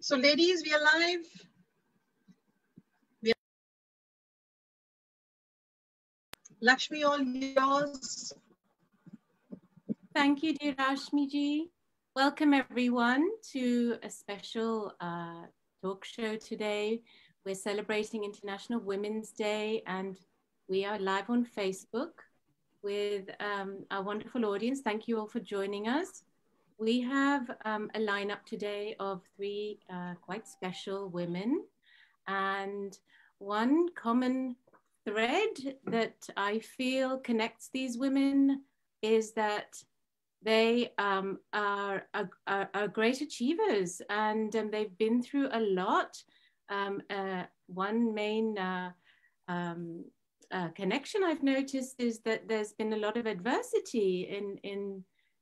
So ladies, we are live. Lakshmi, all yours. Thank you, dear Rashmi ji. Welcome everyone to a special talk show today. We're celebrating International Women's Day and we are live on Facebook with our wonderful audience. Thank you all for joining us. We have a lineup today of three quite special women, and one common thread that I feel connects these women is that they are great achievers, and they've been through a lot. One main connection I've noticed is that there's been a lot of adversity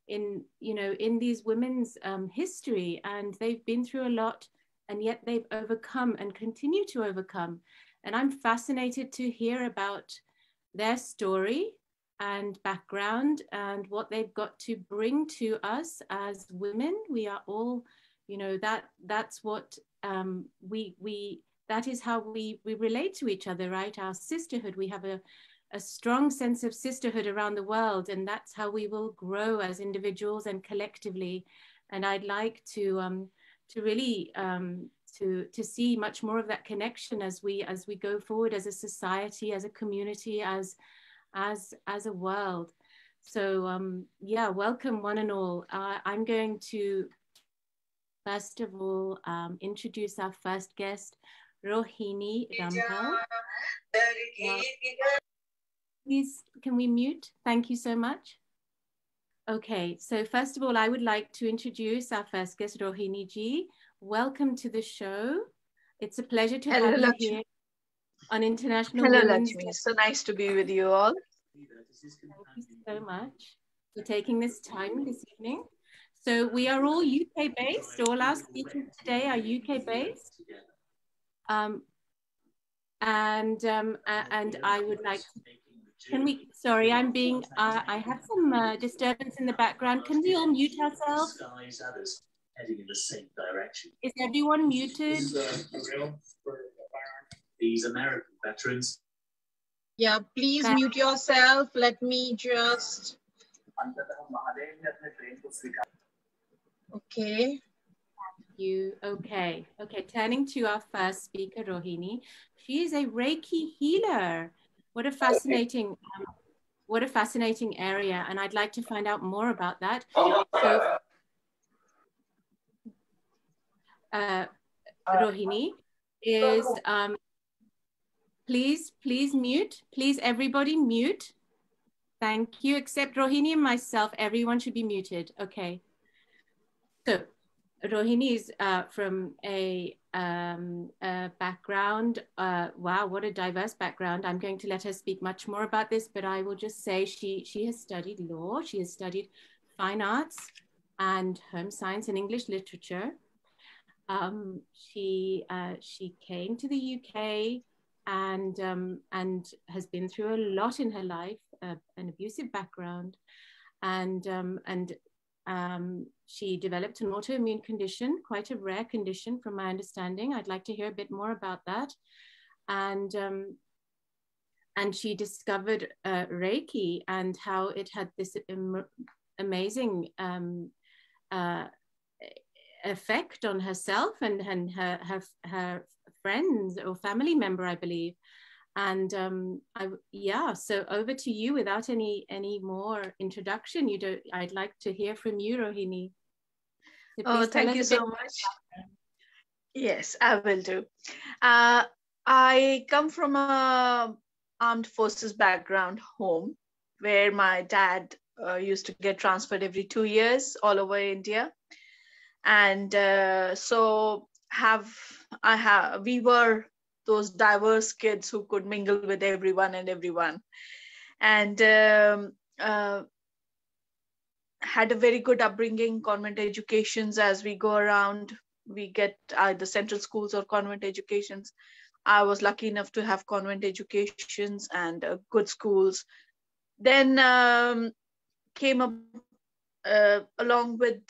in these women's history, and they've been through a lot, and yet they've overcome and continue to overcome. And I'm fascinated to hear about their story and background and what they've got to bring to us as women. We are all, that's what that is how we relate to each other, right? Our sisterhood. We have a strong sense of sisterhood around the world, and that's how we will grow as individuals and collectively. And I'd like to really to see much more of that connection as we go forward as a society, as a community, as a world. So yeah, welcome one and all. I'm going to first of all introduce our first guest, ROHINI RAMPAL. Please, can we mute? Thank you so much. Okay, so first of all, I would like to introduce our first guest, ROHINI ji. Welcome to the show. It's a pleasure to have you here on International Women's Day. Lakshmi. So nice to be with you all. Thank you so much for taking this time this evening. So we are all UK based. All our speakers today are UK based. And I would like to, can we, sorry, I'm being, I have some disturbance in the background. Can we all mute ourselves? Heading in the same direction. Is everyone muted? These American veterans. Yeah, please mute yourself. Let me just. Okay. You okay? Okay. Turning to our first speaker, ROHINI. She is a Reiki healer. What a fascinating area, and I'd like to find out more about that. So, ROHINI is please mute. Please, everybody mute. Thank you. Except ROHINI and myself, everyone should be muted. Okay. So ROHINI is from a background. Wow, what a diverse background. I'm going to let her speak much more about this, but I will just say she has studied law. She has studied fine arts and home science and English literature. She came to the UK and has been through a lot in her life, an abusive background, and she developed an autoimmune condition, quite a rare condition from my understanding. I'd like to hear a bit more about that. And she discovered Reiki and how it had this amazing effect on herself and her friends or family member, I believe. And yeah, so over to you without any more introduction. I'd like to hear from you, ROHINI. So thank you so much. Yes, I will do. I come from a armed forces background home where my dad used to get transferred every 2 years all over India. And so we were those diverse kids who could mingle with everyone and everyone, and had a very good upbringing, convent educations. As we go around, we get either central schools or convent educations. I was lucky enough to have convent educations and good schools. Then came up along with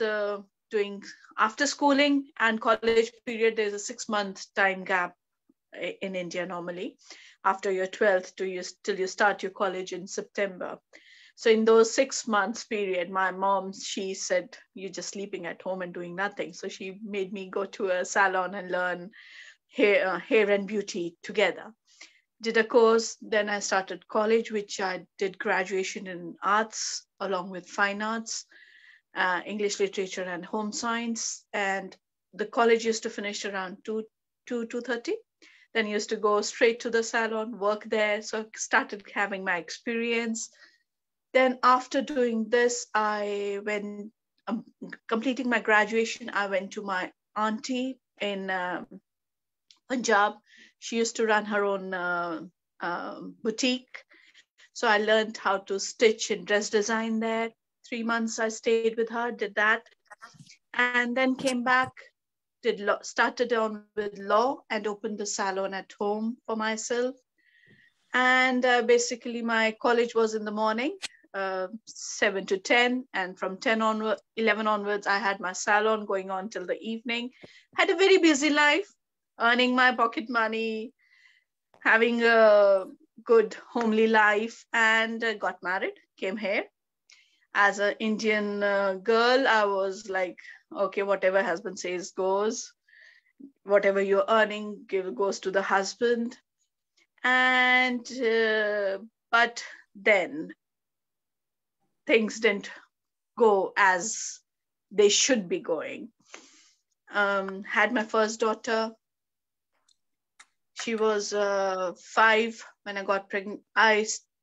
doing after schooling and college period, there's a 6-month time gap in India normally, after your 12th till you start your college in September. So in those 6 months period, my mom, she said, you're just sleeping at home and doing nothing. So she made me go to a salon and learn hair and beauty together. Did a course, then I started college, which I did graduation in arts along with fine arts, English literature and home science. And the college used to finish around 2:30. Then used to go straight to the salon, work there. So I started having my experience. Then after doing this, I went, completing my graduation, I went to my auntie in Punjab. She used to run her own boutique. So I learned how to stitch and dress design there. 3 months I stayed with her, did that. And then came back, started on with law and opened the salon at home for myself. And basically my college was in the morning, 7 to 10. And from 11 onwards, I had my salon going on till the evening. Had a very busy life, earning my pocket money, having a good homely life, and got married, came here. As an Indian girl, I was like, okay, whatever husband says goes. Whatever you're earning goes to the husband. And, but then things didn't go as they should be going. Had my first daughter. She was 5 when I got pregnant.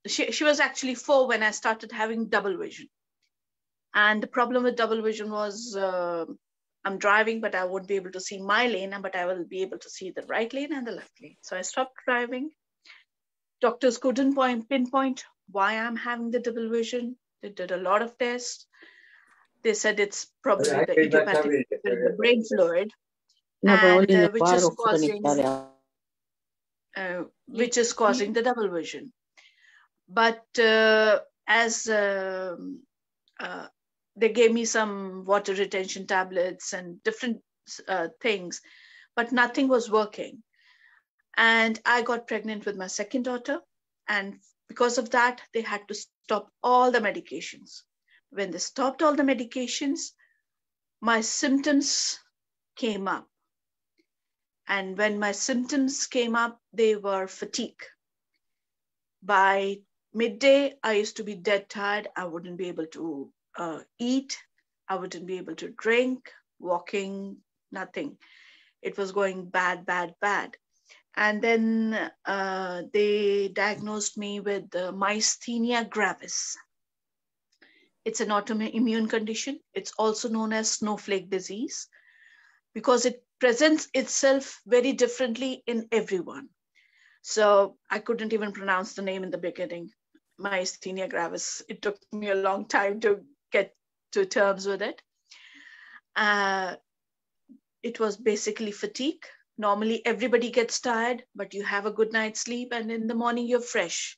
She was actually 4 when I started having double vision. And the problem with double vision was I'm driving, but I won't be able to see my lane, but I will be able to see the right lane and the left lane. So I stopped driving. Doctors couldn't pinpoint why I'm having the double vision. They did a lot of tests. They said it's probably the idiopathic, the brain fluid, and which is causing the double vision. But as they gave me some water retention tablets and different things, but nothing was working. And I got pregnant with my second daughter. And because of that, they had to stop all the medications. When they stopped all the medications, my symptoms came up. And when my symptoms came up, they were fatigue. By midday, I used to be dead tired. I wouldn't be able to eat. I wouldn't be able to drink, walking, nothing. It was going bad, bad, bad. And then they diagnosed me with myasthenia gravis. It's an autoimmune condition. It's also known as snowflake disease because it presents itself very differently in everyone. So I couldn't even pronounce the name in the beginning, myasthenia gravis. It took me a long time to get to terms with it. It was basically fatigue. Normally everybody gets tired, but you have a good night's sleep and in the morning you're fresh.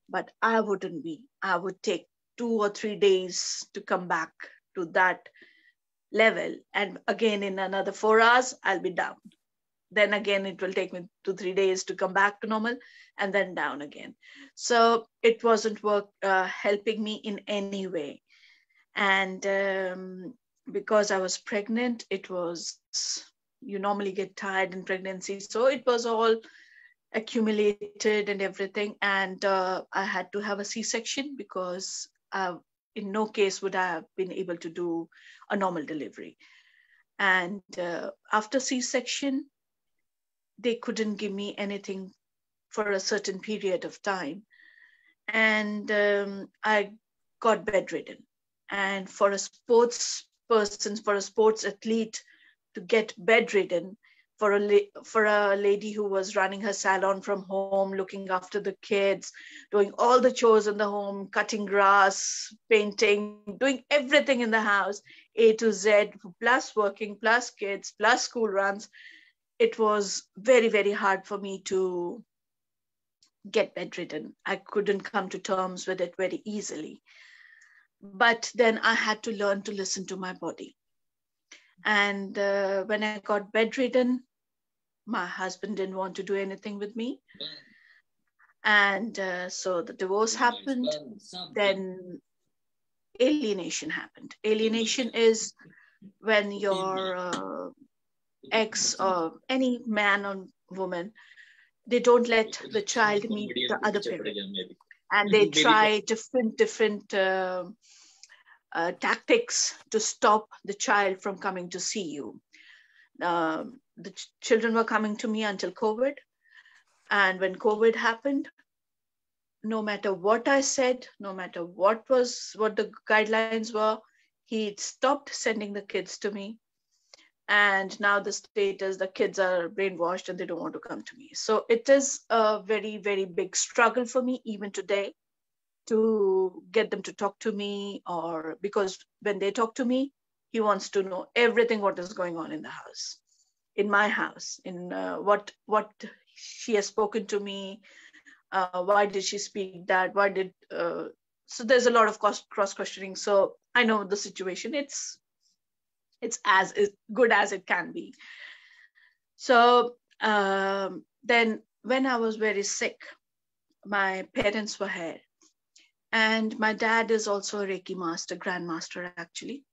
But I wouldn't be. I would take 2 or 3 days to come back to that level. And again, in another 4 hours, I'll be down. Then again, it will take me 2-3 days to come back to normal and then down again. So it wasn't helping me in any way. And because I was pregnant, you normally get tired in pregnancy. So it was all accumulated and everything. And I had to have a C-section because in no case would I have been able to do a normal delivery. And after C-section, they couldn't give me anything for a certain period of time. And I got bedridden. And for a sports person, for a sports athlete to get bedridden, for a lady who was running her salon from home, looking after the kids, doing all the chores in the home, cutting grass, painting, doing everything in the house, A to Z, plus working, plus kids, plus school runs. It was very, very hard for me to get bedridden. I couldn't come to terms with it very easily. But then I had to learn to listen to my body. And when I got bedridden, my husband didn't want to do anything with me. And so the divorce happened. Then alienation happened. Alienation is when your ex or any man or woman, they don't let the child meet the other parent. And they try different tactics to stop the child from coming to see you. The children were coming to me until COVID. And when COVID happened, no matter what I said, no matter what the guidelines were, he stopped sending the kids to me. And now the state is the kids are brainwashed and they don't want to come to me. So it is a very, very big struggle for me even today to get them to talk to me, or because when they talk to me, he wants to know everything what is going on in the house, in my house, in what she has spoken to me. Why did she speak that? Why did so there's a lot of cross questioning. So I know the situation. It's as good as it can be. So then when I was very sick, my parents were here. And my dad is also a Reiki master, grandmaster actually.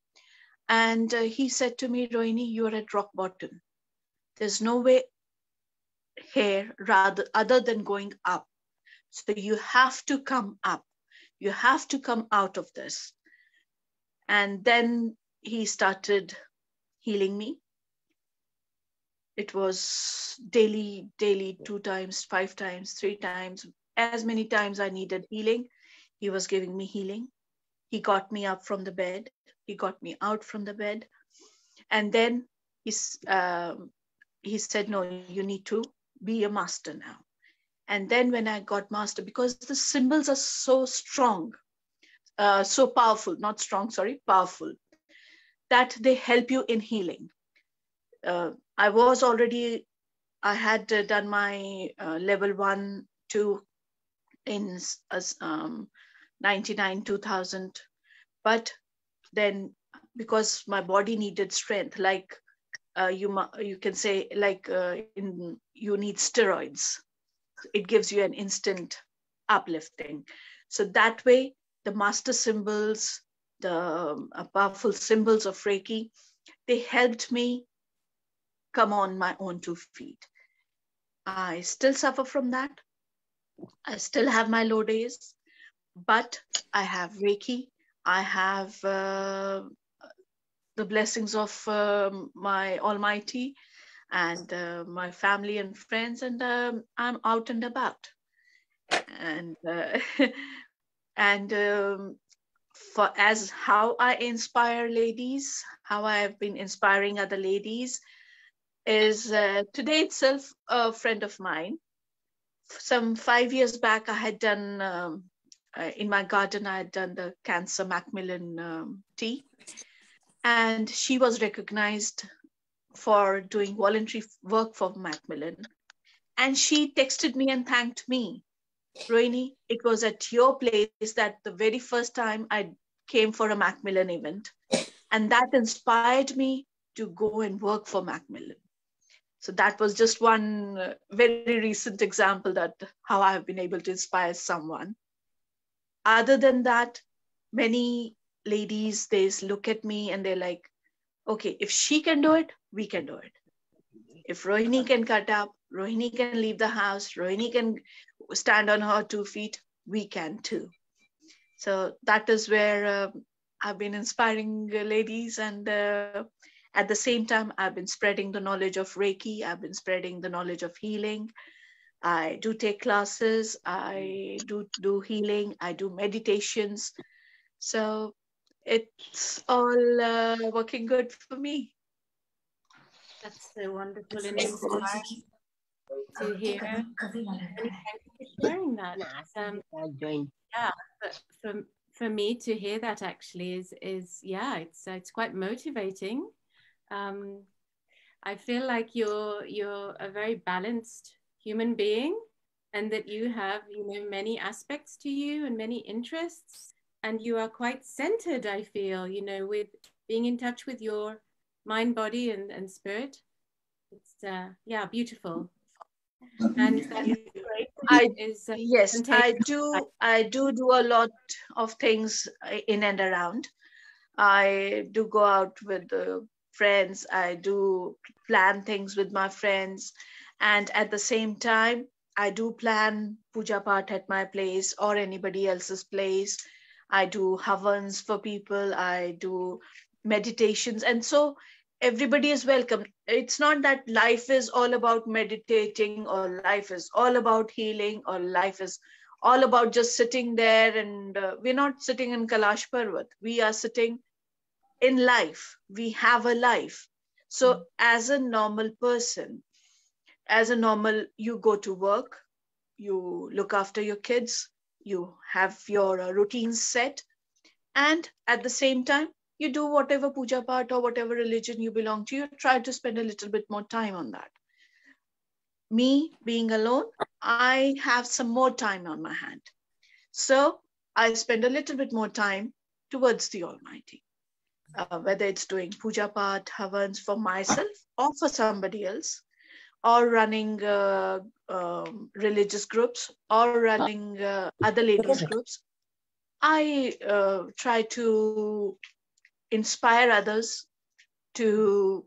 And he said to me, Rohini, you're at rock bottom. There's no way here other than going up. So you have to come up. You have to come out of this. And then he started healing me. It was daily, 2 times, 5 times, 3 times, as many times I needed healing. He was giving me healing. He got me up from the bed. He got me out from the bed. And then he said, no, you need to be a master now. And then when I got master, because the symbols are so strong, so powerful, not strong, sorry, powerful, that they help you in healing. I had done my level 1, 2 in 99, 2000. But then because my body needed strength, like you can say, like you need steroids. It gives you an instant uplifting. So that way, the master symbols, the powerful symbols of Reiki, they helped me come on my own 2 feet. I still suffer from that. I still have my low days, but I have Reiki. I have the blessings of my Almighty and my family and friends, and I'm out and about. And for as how I inspire ladies, how I have been inspiring other ladies is today itself, a friend of mine, some 5 years back, I had done, in my garden, I had done the Cancer Macmillan tea. And she was recognized for doing voluntary work for Macmillan. And she texted me and thanked me. Rohini, it was at your place that the very first time I came for a Macmillan event. And that inspired me to go and work for Macmillan. So that was just one very recent example that how I have been able to inspire someone. Other than that, many ladies, they look at me and they're like, okay, if she can do it, we can do it. If Rohini can cut up, Rohini can leave the house, Rohini can stand on her 2 feet, we can too. So that is where I've been inspiring ladies, and at the same time, I've been spreading the knowledge of Reiki. I've been spreading the knowledge of healing. I do take classes. I do healing. I do meditations. So it's all working good for me. That's so wonderful and inspiring to hear. And thank you for sharing that. Yeah, for me to hear that actually is yeah, it's quite motivating. I feel like you're a very balanced human being, and that you have, you know, many aspects to you and many interests, and you are quite centered, I feel, you know, with being in touch with your mind, body, and spirit. It's yeah, beautiful. And yes, I do a lot of things in and around. I do go out with friends. I do plan things with my friends. And at the same time, I do plan puja part at my place or anybody else's place. I do havans for people. I do meditations. And so everybody is welcome. It's not that life is all about meditating or life is all about healing or life is all about just sitting there. And we're not sitting in Kailash Parvat. We are sitting in life. We have a life. So as a normal person, you go to work, you look after your kids, you have your routines set, and at the same time, you do whatever puja part or whatever religion you belong to, you try to spend a little bit more time on that. Me being alone, I have some more time on my hand. So I spend a little bit more time towards the Almighty. Whether it's doing puja part, havans for myself or for somebody else, or running religious groups or running other ladies groups, I try to inspire others to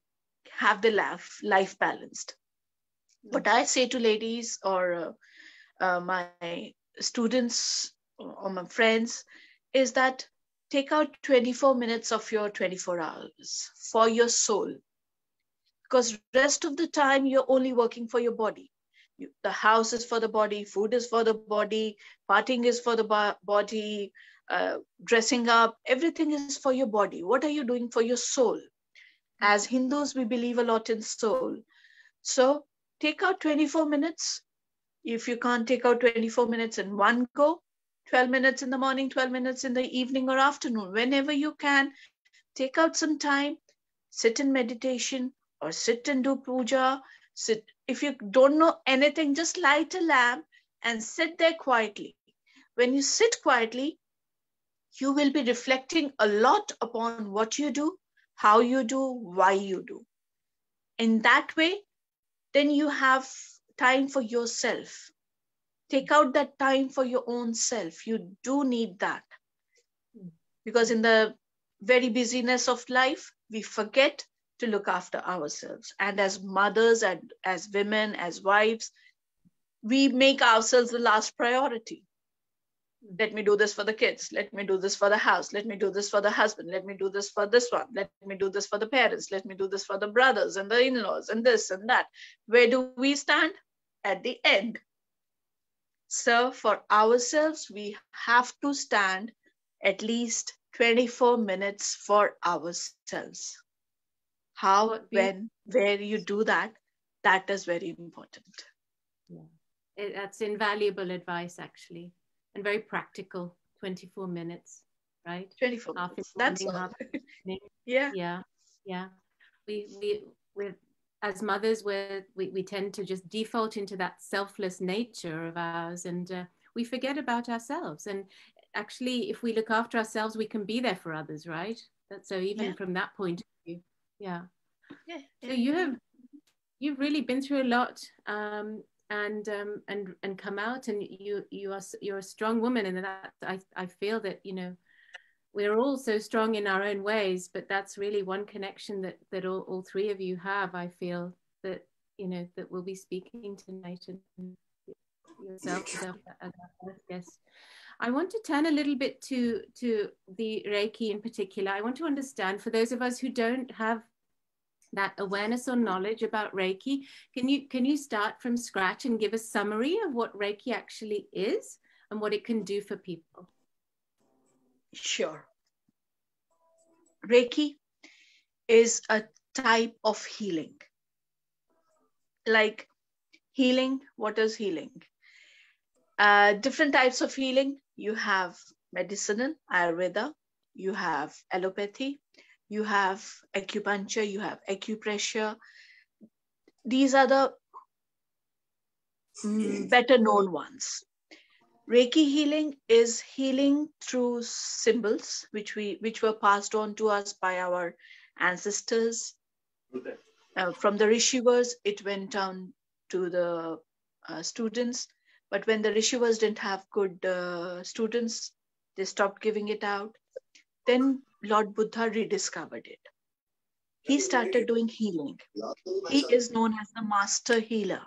have the life balanced. What I say to ladies or my students or my friends is that take out 24 minutes of your 24 hours for your soul, because rest of the time you're only working for your body. The house is for the body, food is for the body, partying is for the body, dressing up, everything is for your body. What are you doing for your soul? As Hindus, we believe a lot in soul. So take out 24 minutes. If you can't take out 24 minutes in one go, 12 minutes in the morning, 12 minutes in the evening or afternoon, whenever you can, take out some time, sit in meditation or sit and do puja. Sit. If you don't know anything, just light a lamp and sit there quietly. When you sit quietly, you will be reflecting a lot upon what you do, how you do, why you do. In that way, then you have time for yourself. Take out that time for your own self. You do need that. Because in the very busyness of life, we forget to look after ourselves. And as mothers and as women, as wives, we make ourselves the last priority. Let me do this for the kids. Let me do this for the house. Let me do this for the husband. Let me do this for this one. Let me do this for the parents. Let me do this for the brothers and the in-laws and this and that. Where do we stand? At the end. So for ourselves, we have to stand at least 24 minutes for ourselves. How, when, where you do that, that is very important. Yeah. That's invaluable advice, actually, and very practical. 24 minutes, right? 24 minutes. That's all. Yeah. Yeah. Yeah. We're as mothers, we tend to just default into that selfless nature of ours, and we forget about ourselves. And actually, if we look after ourselves, we can be there for others, right? So even from that point of view, so you've really been through a lot, and come out, and you're a strong woman, and that I feel that we're all so strong in our own ways, but that's really one connection that all three of you have. I feel that that we'll be speaking tonight, and yourself as our first guest. I want to turn a little bit to the Reiki in particular. I want to understand, for those of us who don't have that awareness or knowledge about Reiki, can you start from scratch and give a summary of what Reiki actually is and what it can do for people? Sure. Reiki is a type of healing. Like healing, what is healing? Different types of healing. You have medicinal, Ayurveda, you have allopathy, you have acupuncture, you have acupressure. These are the better known ones. Reiki healing is healing through symbols which were passed on to us by our ancestors, From the Rishivas, it went down to the students. But when the Rishivas didn't have good students, they stopped giving it out. Then Lord Buddha rediscovered it. He started doing healing. He is known as the master healer.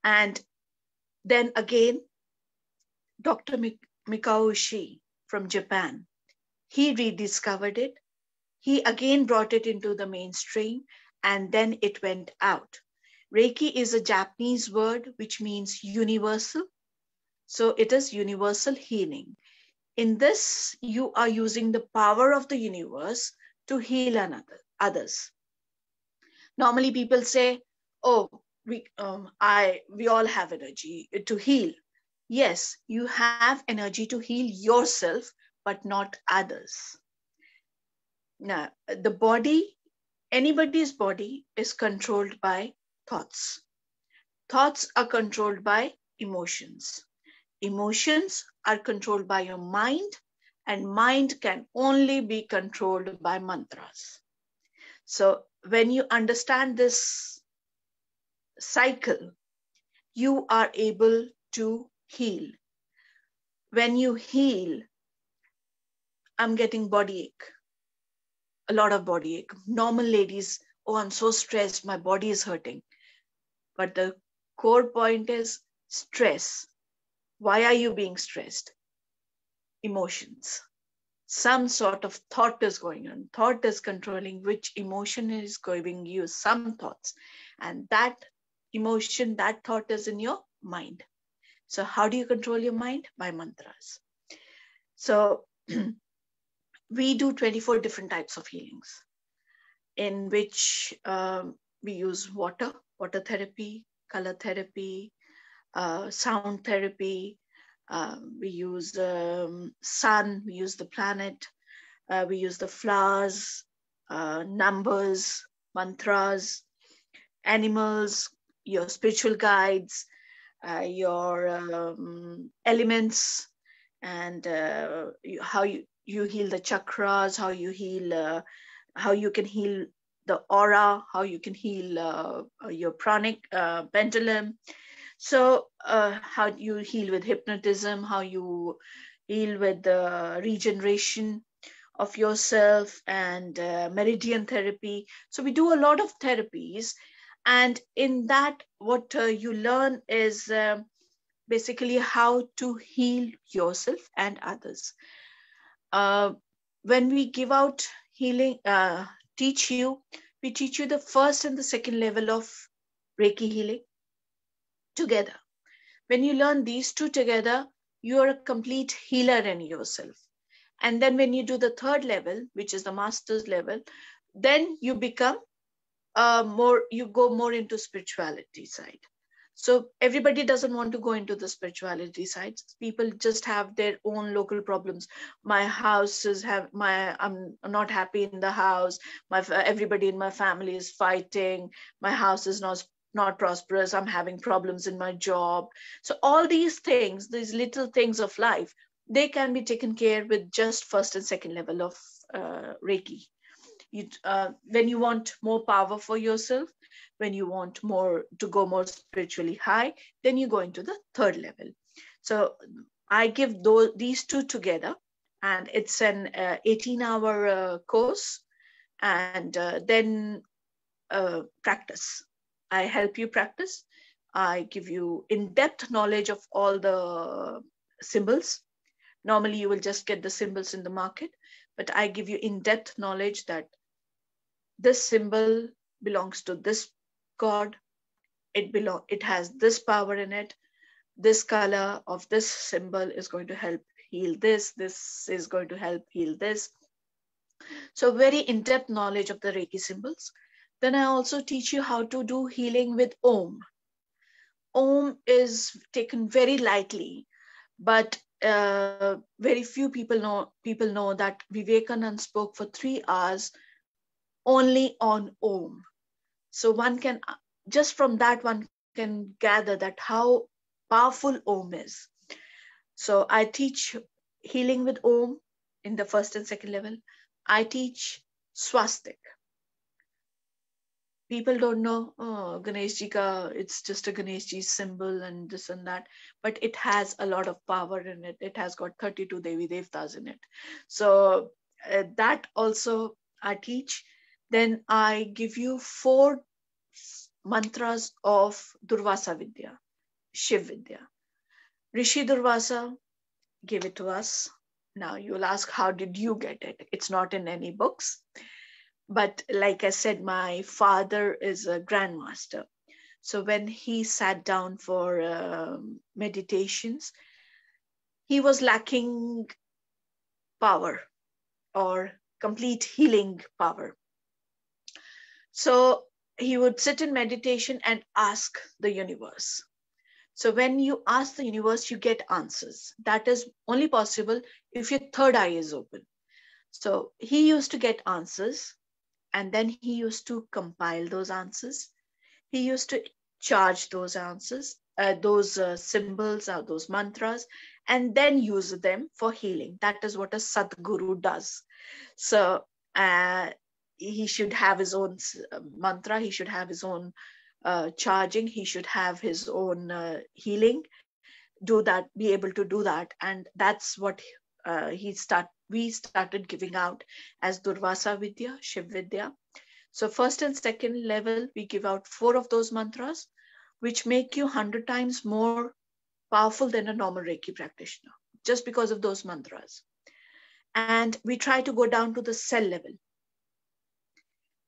And then again, Dr. Mikao Ushi from Japan, he rediscovered it. He again brought it into the mainstream, and then it went out. Reiki is a Japanese word which means universal. So it is universal healing. In this, you are using the power of the universe to heal others. Normally people say, oh, we all have energy to heal. Yes, you have energy to heal yourself, but not others. Now, the body, anybody's body is controlled by thoughts. Thoughts are controlled by emotions. Emotions are controlled by your mind, and mind can only be controlled by mantras. So when you understand this cycle, you are able to heal. When you heal, I'm getting body ache, a lot of body ache. Normal ladies, oh, I'm so stressed, my body is hurting. But the core point is stress. Why are you being stressed? Emotions. Some sort of thought is going on. Thought is controlling which emotion is giving you some thoughts. And that emotion, that thought is in your mind. So how do you control your mind? By mantras. So we do 24 different types of healings in which we use water therapy, color therapy, sound therapy. We use the sun, we use the planet, we use the flowers, numbers, mantras, animals, your spiritual guides, your elements, and how you heal the chakras, how you heal, how you can heal the aura, how you can heal your pranic pendulum. So how you heal with hypnotism, how you heal with the regeneration of yourself, and meridian therapy. So we do a lot of therapies. And in that, what you learn is basically how to heal yourself and others. When we give out healing, we teach you the first and the second level of Reiki healing together. When you learn these two together, you are a complete healer in yourself. And then when you do the third level, which is the master's level, then you become you go more into spirituality side. So everybody doesn't want to go into the spirituality side. People just have their own local problems. My house I'm not happy in the house. Everybody in my family is fighting. My house is not prosperous. I'm having problems in my job. So all these things, these little things of life, they can be taken care with just first and second level of Reiki. When you want more power for yourself, when you want to go more spiritually high, then you go into the third level. So I give these two together, and it's an 18-hour course, and then practice. I help you practice. I give you in-depth knowledge of all the symbols. Normally you will just get the symbols in the market, but I give you in-depth knowledge that this symbol belongs to this god. It has this power in it. This color of this symbol is going to help heal this. This is going to help heal this. So very in-depth knowledge of the Reiki symbols. Then I also teach you how to do healing with Om. Om is taken very lightly, but very few people know that Vivekananda spoke for 3 hours only on Om. So one can, just from that, one can gather that how powerful Om is. So I teach healing with Om in the first and second level. I teach swastik. people don't know, oh, Ganesh Ji ka, it's just a Ganesh Ji symbol and this and that, but it has a lot of power in it. It has got 32 Devi Devtas in it. So that also I teach. Then I give you 4 mantras of Durvasa Vidya, Shiv Vidya. Rishi Durvasa gave it to us. Now you'll ask, how did you get it? It's not in any books. But like I said, my father is a grandmaster. So when he sat down for meditations, he was lacking power or complete healing power. So he would sit in meditation and ask the universe. So when you ask the universe, you get answers. That is only possible if your third eye is open. So he used to get answers, and then he used to compile those answers. He used to charge those answers, those symbols or those mantras, and then use them for healing. That is what a Sadguru does. So he should have his own mantra. He should have his own charging. He should have his own healing. Do that, be able to do that, and that's what we started giving out as Durvasa Vidya, Shiv Vidya. So first and second level, we give out 4 of those mantras, which make you 100 times more powerful than a normal Reiki practitioner, just because of those mantras. And we try to go down to the cell level.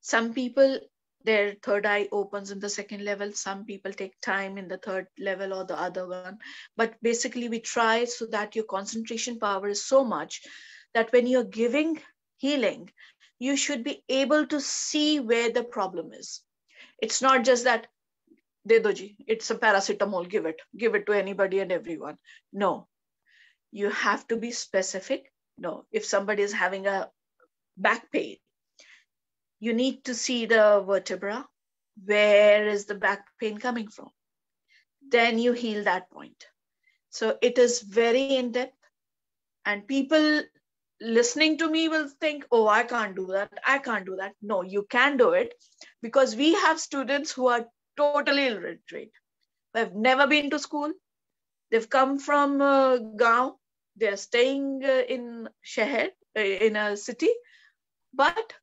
Some people, their third eye opens in the second level. Some people take time in the third level or the other one. But basically, we try so that your concentration power is so much that when you're giving healing, you should be able to see where the problem is. It's not just that, de do ji, it's a paracetamol, give it to anybody and everyone. No, you have to be specific. No, if somebody is having a back pain, you need to see the vertebra. Where is the back pain coming from? Then you heal that point. So it is very in-depth, and people listening to me will think, oh, I can't do that. I can't do that. No, you can do it, because we have students who are totally illiterate. They've never been to school. They've come from Gaon. They're staying in Sheher, in a city. But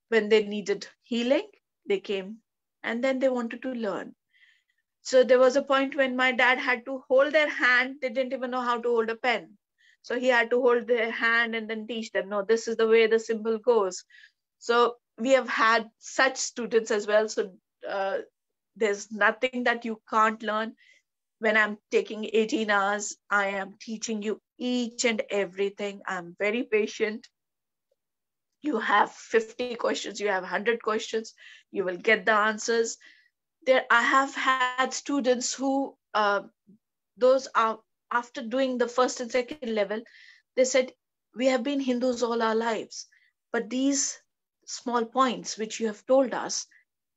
when they needed healing, they came, and then they wanted to learn. So there was a point when my dad had to hold their hand. They didn't even know how to hold a pen. So he had to hold their hand and then teach them, no, this is the way the symbol goes. So we have had such students as well. So there's nothing that you can't learn. When I'm taking 18 hours, I am teaching you each and everything. I'm very patient. You have 50 questions, you have 100 questions, you will get the answers. I have had students who, those are after doing the first and second level, they said, we have been Hindus all our lives, but these small points which you have told us,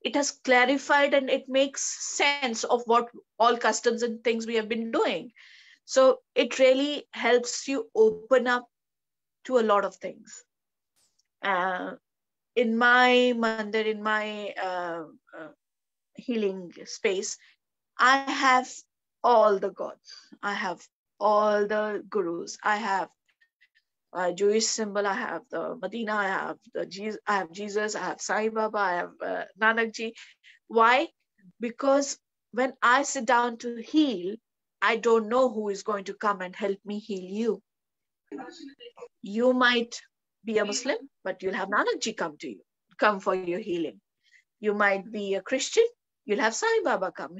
it has clarified and it makes sense of what all customs and things we have been doing. So it really helps you open up to a lot of things. In my mandir, in my healing space, I have all the gods. I have all the gurus. I have a Jewish symbol. I have the Medina. I have Jesus. I have Sai Baba. I have Nanak Ji. Why? Because when I sit down to heal, I don't know who is going to come and help me heal you. You might be a Muslim, but you'll have Nanak Ji come for your healing. You might be a Christian, you'll have Sai Baba come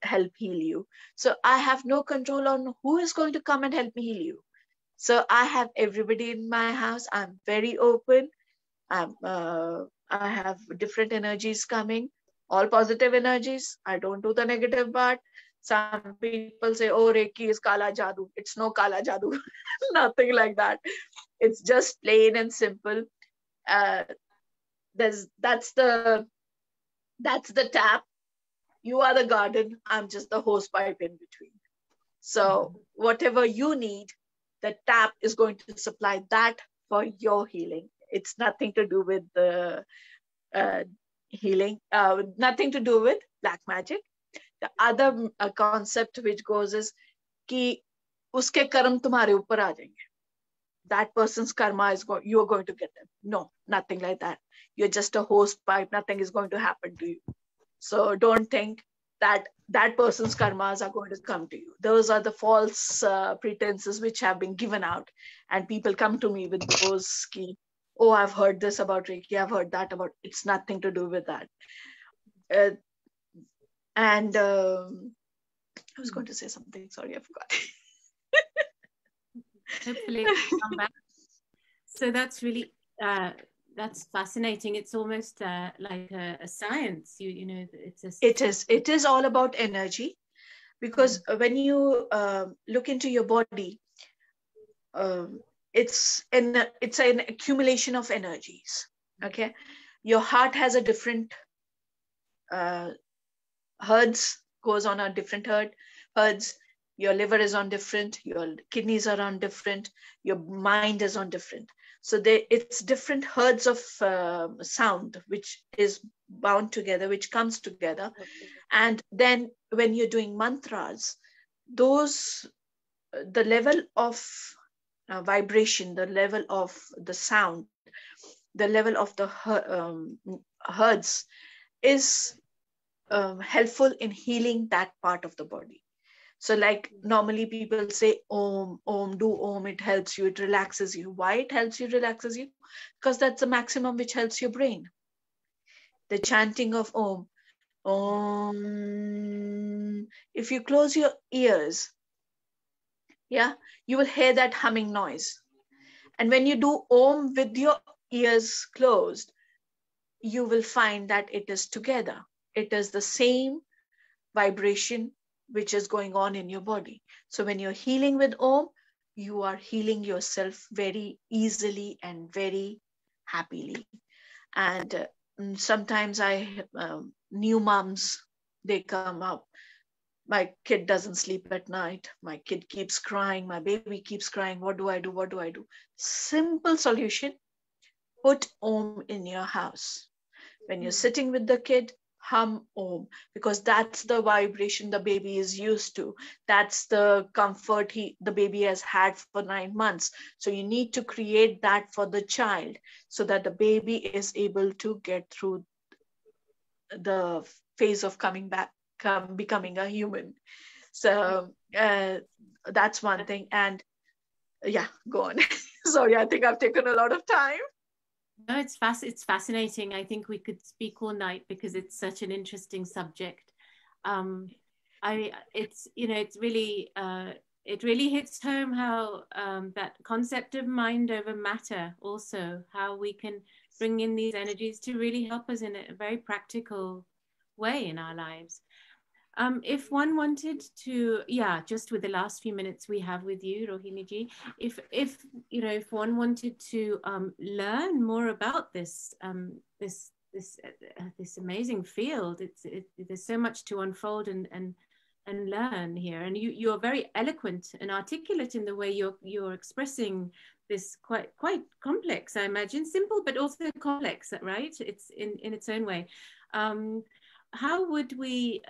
help heal you. So I have no control on who is going to come and help me heal you. So I have everybody in my house. I'm very open. I have different energies coming, all positive energies. I don't do the negative part. Some people say, oh, Reiki is Kala Jadoo. It's no Kala Jadoo. Nothing like that. It's just plain and simple. That's the tap. You are the garden. I'm just the hose pipe in between. So whatever you need, the tap is going to supply that for your healing. It's nothing to do with the healing, nothing to do with black magic. The other concept which goes is कि उसके कर्म तुम्हारे ऊपर आ जाएंगे. That person's karma is going, you're going to get them. No, nothing like that. You're just a host pipe. Nothing is going to happen to you. So don't think that that person's karmas are going to come to you. Those are the false pretenses which have been given out. And people come to me with those, oh, I've heard this about Reiki. I've heard that about, it's nothing to do with that. I was going to say something. Sorry, I forgot. Hopefully come back. So that's really that's fascinating. It's almost like a science. You know, it is all about energy, because when you look into your body, it's an accumulation of energies. Okay, your heart has a different hertz, goes on a different hertz. Your liver is on different, your kidneys are on different, your mind is on different. So it's different hertz of sound, which is bound together, which comes together. Okay. And then when you're doing mantras, the level of vibration, the level of the sound, the level of the hertz is helpful in healing that part of the body. So like normally people say, Om, do Om, it helps you, it relaxes you. Why it helps you, relaxes you? Because that's the maximum which helps your brain. The chanting of Om. Om. If you close your ears, yeah, you will hear that humming noise. And when you do Om with your ears closed, you will find that it is together. It is the same vibration which is going on in your body. So when you're healing with Om, you are healing yourself very easily and very happily. And sometimes new moms, they come up. My kid doesn't sleep at night. My kid keeps crying. My baby keeps crying. What do I do? What do I do? Simple solution. Put Om in your house. When you're sitting with the kid, hum Om, because that's the vibration the baby is used to. That's the comfort the baby has had for 9 months. So you need to create that for the child so that the baby is able to get through the phase of becoming a human. So that's one thing. And yeah, go on. Sorry, I think I've taken a lot of time. No, it's fascinating. I think we could speak all night because it's such an interesting subject. It's really it really hits home how that concept of mind over matter, also how we can bring in these energies to really help us in a very practical way in our lives. If one wanted to, just with the last few minutes we have with you, Rohini ji, if one wanted to learn more about this this amazing field, there's so much to unfold and learn here, and you're very eloquent and articulate in the way you're expressing this quite complex, I imagine, simple but also complex, right? It's in its own way. How would we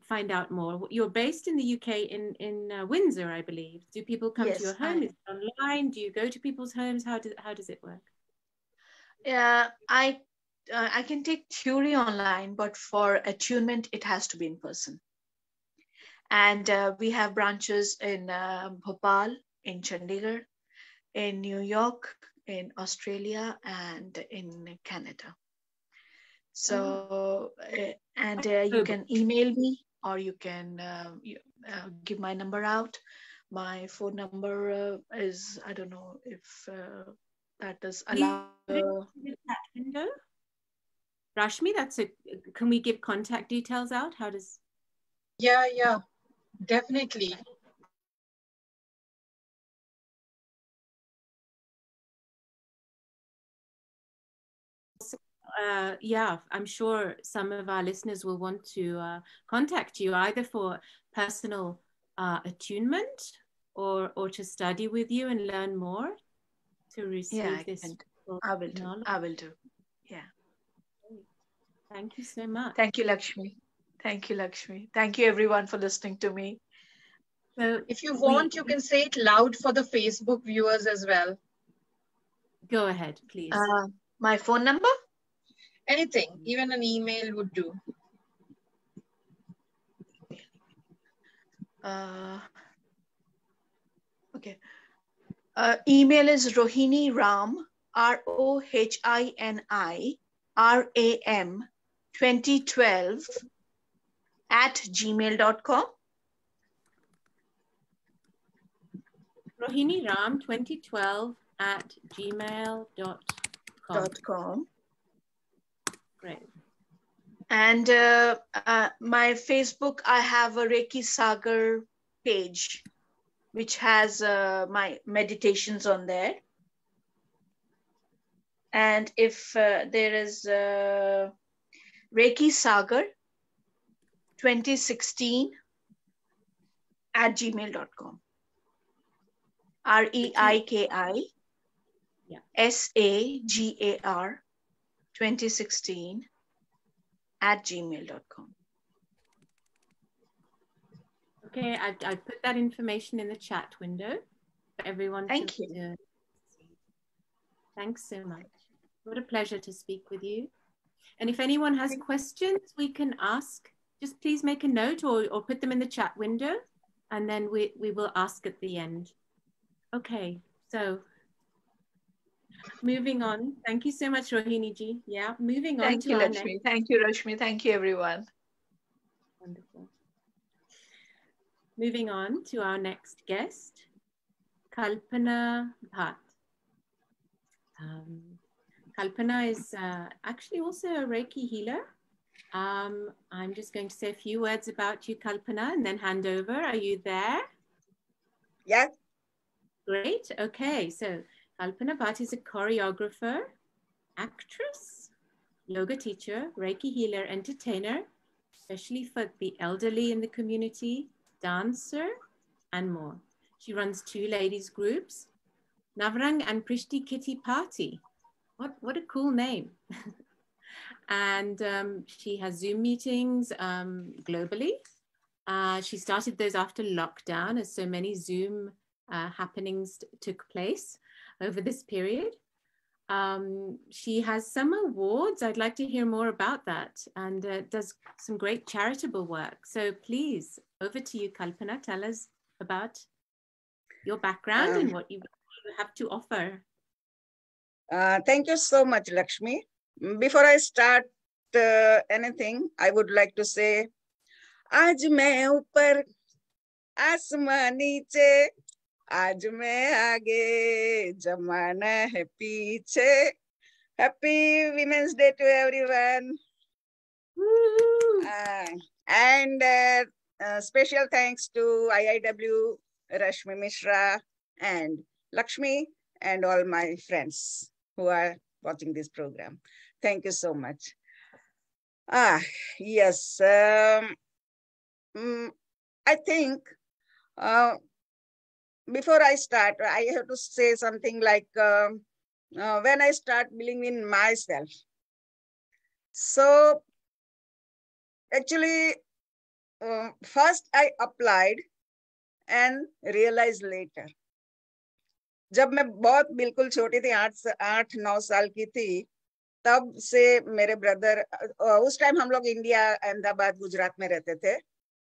find out more? You're based in the UK in Windsor, I believe. Do people come to your home? Is it online? Do you go to people's homes? How does it work? Yeah, I can take theory online, but for attunement, it has to be in person. And we have branches in Bhopal, in Chandigarh, in New York, in Australia, and in Canada. So, and you can email me, or you can give my number out. My phone number is, I don't know if that is allowed. Rashmi, can we give contact details out? How does? Yeah, definitely. I'm sure some of our listeners will want to contact you either for personal attunement or to study with you and learn more, to receive this. I will do. Yeah. Thank you so much. Thank you, Lakshmi. Thank you, Lakshmi. Thank you, everyone, for listening to me. So if you want, you can say it loud for the Facebook viewers as well. Go ahead, please. My phone number? Anything, even an email would do. Okay. Email is Rohini Ram, ROHINI RAM 2012 @gmail.com. Rohini Ram 2012 @gmail.com. Great. And my Facebook, I have a Reiki Sagar page, which has my meditations on there. And if there is Reiki Sagar 2016 @gmail.com. REIKI SAGAR 2016 @gmail.com. Okay, I put that information in the chat window for everyone. Thank you. Thanks so much. What a pleasure to speak with you. And if anyone has questions we can ask, just please make a note or put them in the chat window, and then we will ask at the end. Okay, so moving on. Thank you so much, Rohini ji. Yeah, moving on. Thank you, Lakshmi. Thank you, Rashmi. Thank you, everyone. Wonderful. Moving on to our next guest, Kalpana Bhatt. Kalpana is actually also a Reiki healer. I'm just going to say a few words about you, Kalpana, and then hand over. Are you there? Yeah. Great. Okay. So Kalpana Bhatt is a choreographer, actress, yoga teacher, Reiki healer, entertainer, especially for the elderly in the community, dancer, and more. She runs 2 ladies groups, Navrang and Prishti Kitty Party. What a cool name. And she has Zoom meetings globally. She started those after lockdown, as so many Zoom happenings took place over this period. She has some awards. I'd like to hear more about that, and does some great charitable work. So please, over to you, Kalpana. Tell us about your background and what you have to offer. Thank you so much, Lakshmi. Before I start anything, I would like to say, आज मैं ऊपर आसमान नीचे, आज मैं आगे जमाना है पीछे. Happy Women's Day to everyone. And special thanks to IIW, Rashmi Mishra, and Lakshmi, and all my friends who are watching this program. Thank you so much. Yes. I think before I start, I have to say something like when I start believing in myself. So actually, first I applied and realized later. जब मैं बहुत बिल्कुल छोटी थी, 8-9 साल की थी, तब से मेरे ब्रदर, उस टाइम हम लोग इंडिया अहमदाबाद गुजरात में रहते थे,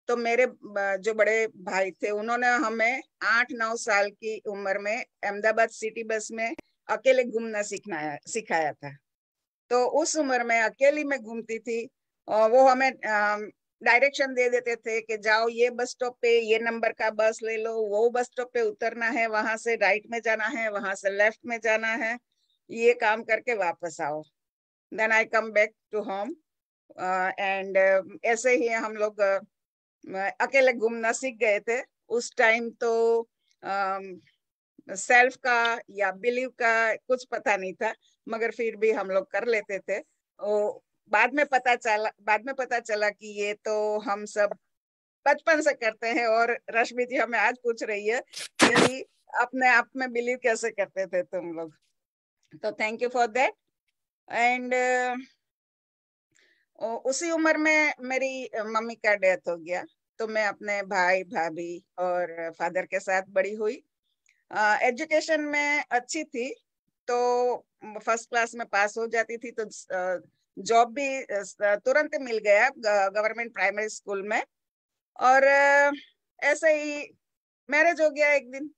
तो मेरे जो बड़े भाई थे उन्होंने हमें 8-9 साल की उम्र में अहमदाबाद सिटी बस में अकेले घूमना सिखाया था. तो उस उम्र में अकेली मैं घूमती थी और वो हमें डायरेक्शन दे देते थे कि जाओ ये बस स्टॉप पे ये नंबर का बस ले लो, वो बस स्टॉप पे उतरना है, वहां से राइट में जाना है, वहां से लेफ्ट में जाना है, ये काम करके वापस आओ. Then I come back to home and ऐसे ही हम लोग अकेले घूमना सीख गए थे. उस टाइम तो सेल्फ का या बिलीव का कुछ पता नहीं था, मगर फिर भी हम लोग कर लेते थे. बाद में पता चला कि ये तो हम सब बचपन से करते हैं. और रश्मि जी हमें आज पूछ रही है कि अपने आप में बिलीव कैसे करते थे तुम लोग. तो thank you for that. And उसी उम्र में मेरी मम्मी का डेथ हो गया, तो मैं अपने भाई भाभी और फादर के साथ बड़ी हुई। एजुकेशन में अच्छी थी, तो फर्स्ट क्लास में पास हो जाती थी, तो जॉब भी तुरंत मिल गया गवर्नमेंट प्राइमरी स्कूल में। और ऐसे ही मैरिज हो गया एक दिन।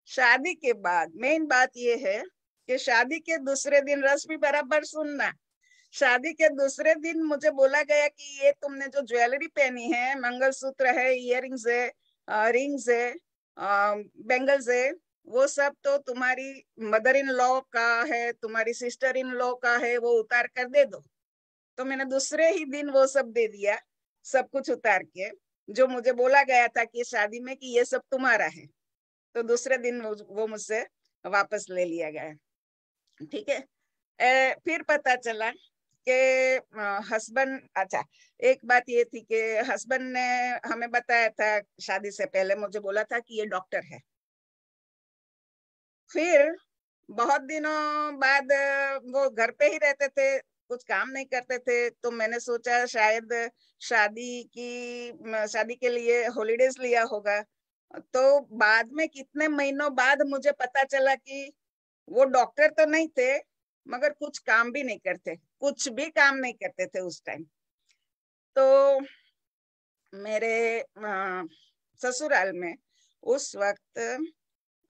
शादी के बाद मेन बात ये है कि शादी के दूसरे दिन, रश्मि बराबर सुनना, शादी के दूसरे दिन मुझे बोला गया कि ये तुमने जो ज्वेलरी पहनी है, मंगलसूत्र है, इयररिंग्स है, रिंग्स है, बैंगल्स है, वो सब तो तुम्हारी मदर इन लॉ का है, तुम्हारी सिस्टर इन लॉ का है, वो उतार कर दे दो। तो मैंने दूसरे ही दिन वो सब दे दिया, सब कुछ उतार के, जो मुझे बोला गया था कि शादी में कि ये सब तुम्हारा है। तो दूसरे दिन वो मुझसे वापस ले लिया गया। ठीक है। फिर पता चला कि हस्बैंड, अच्छा एक बात ये थी कि हस्बैंड ने हमें बताया था, शादी से पहले मुझे बोला था कि ये डॉक्टर है। फिर बहुत दिनों बाद वो घर पे ही रहते थे, कुछ काम नहीं करते थे, तो मैंने सोचा शायद शादी के लिए हॉलीडेज लिया होगा। तो बाद में कितने महीनों बाद मुझे पता चला कि वो डॉक्टर तो नहीं थे, मगर कुछ काम भी नहीं करते, कुछ भी काम नहीं करते थे उस टाइम। तो मेरे ससुराल में उस वक्त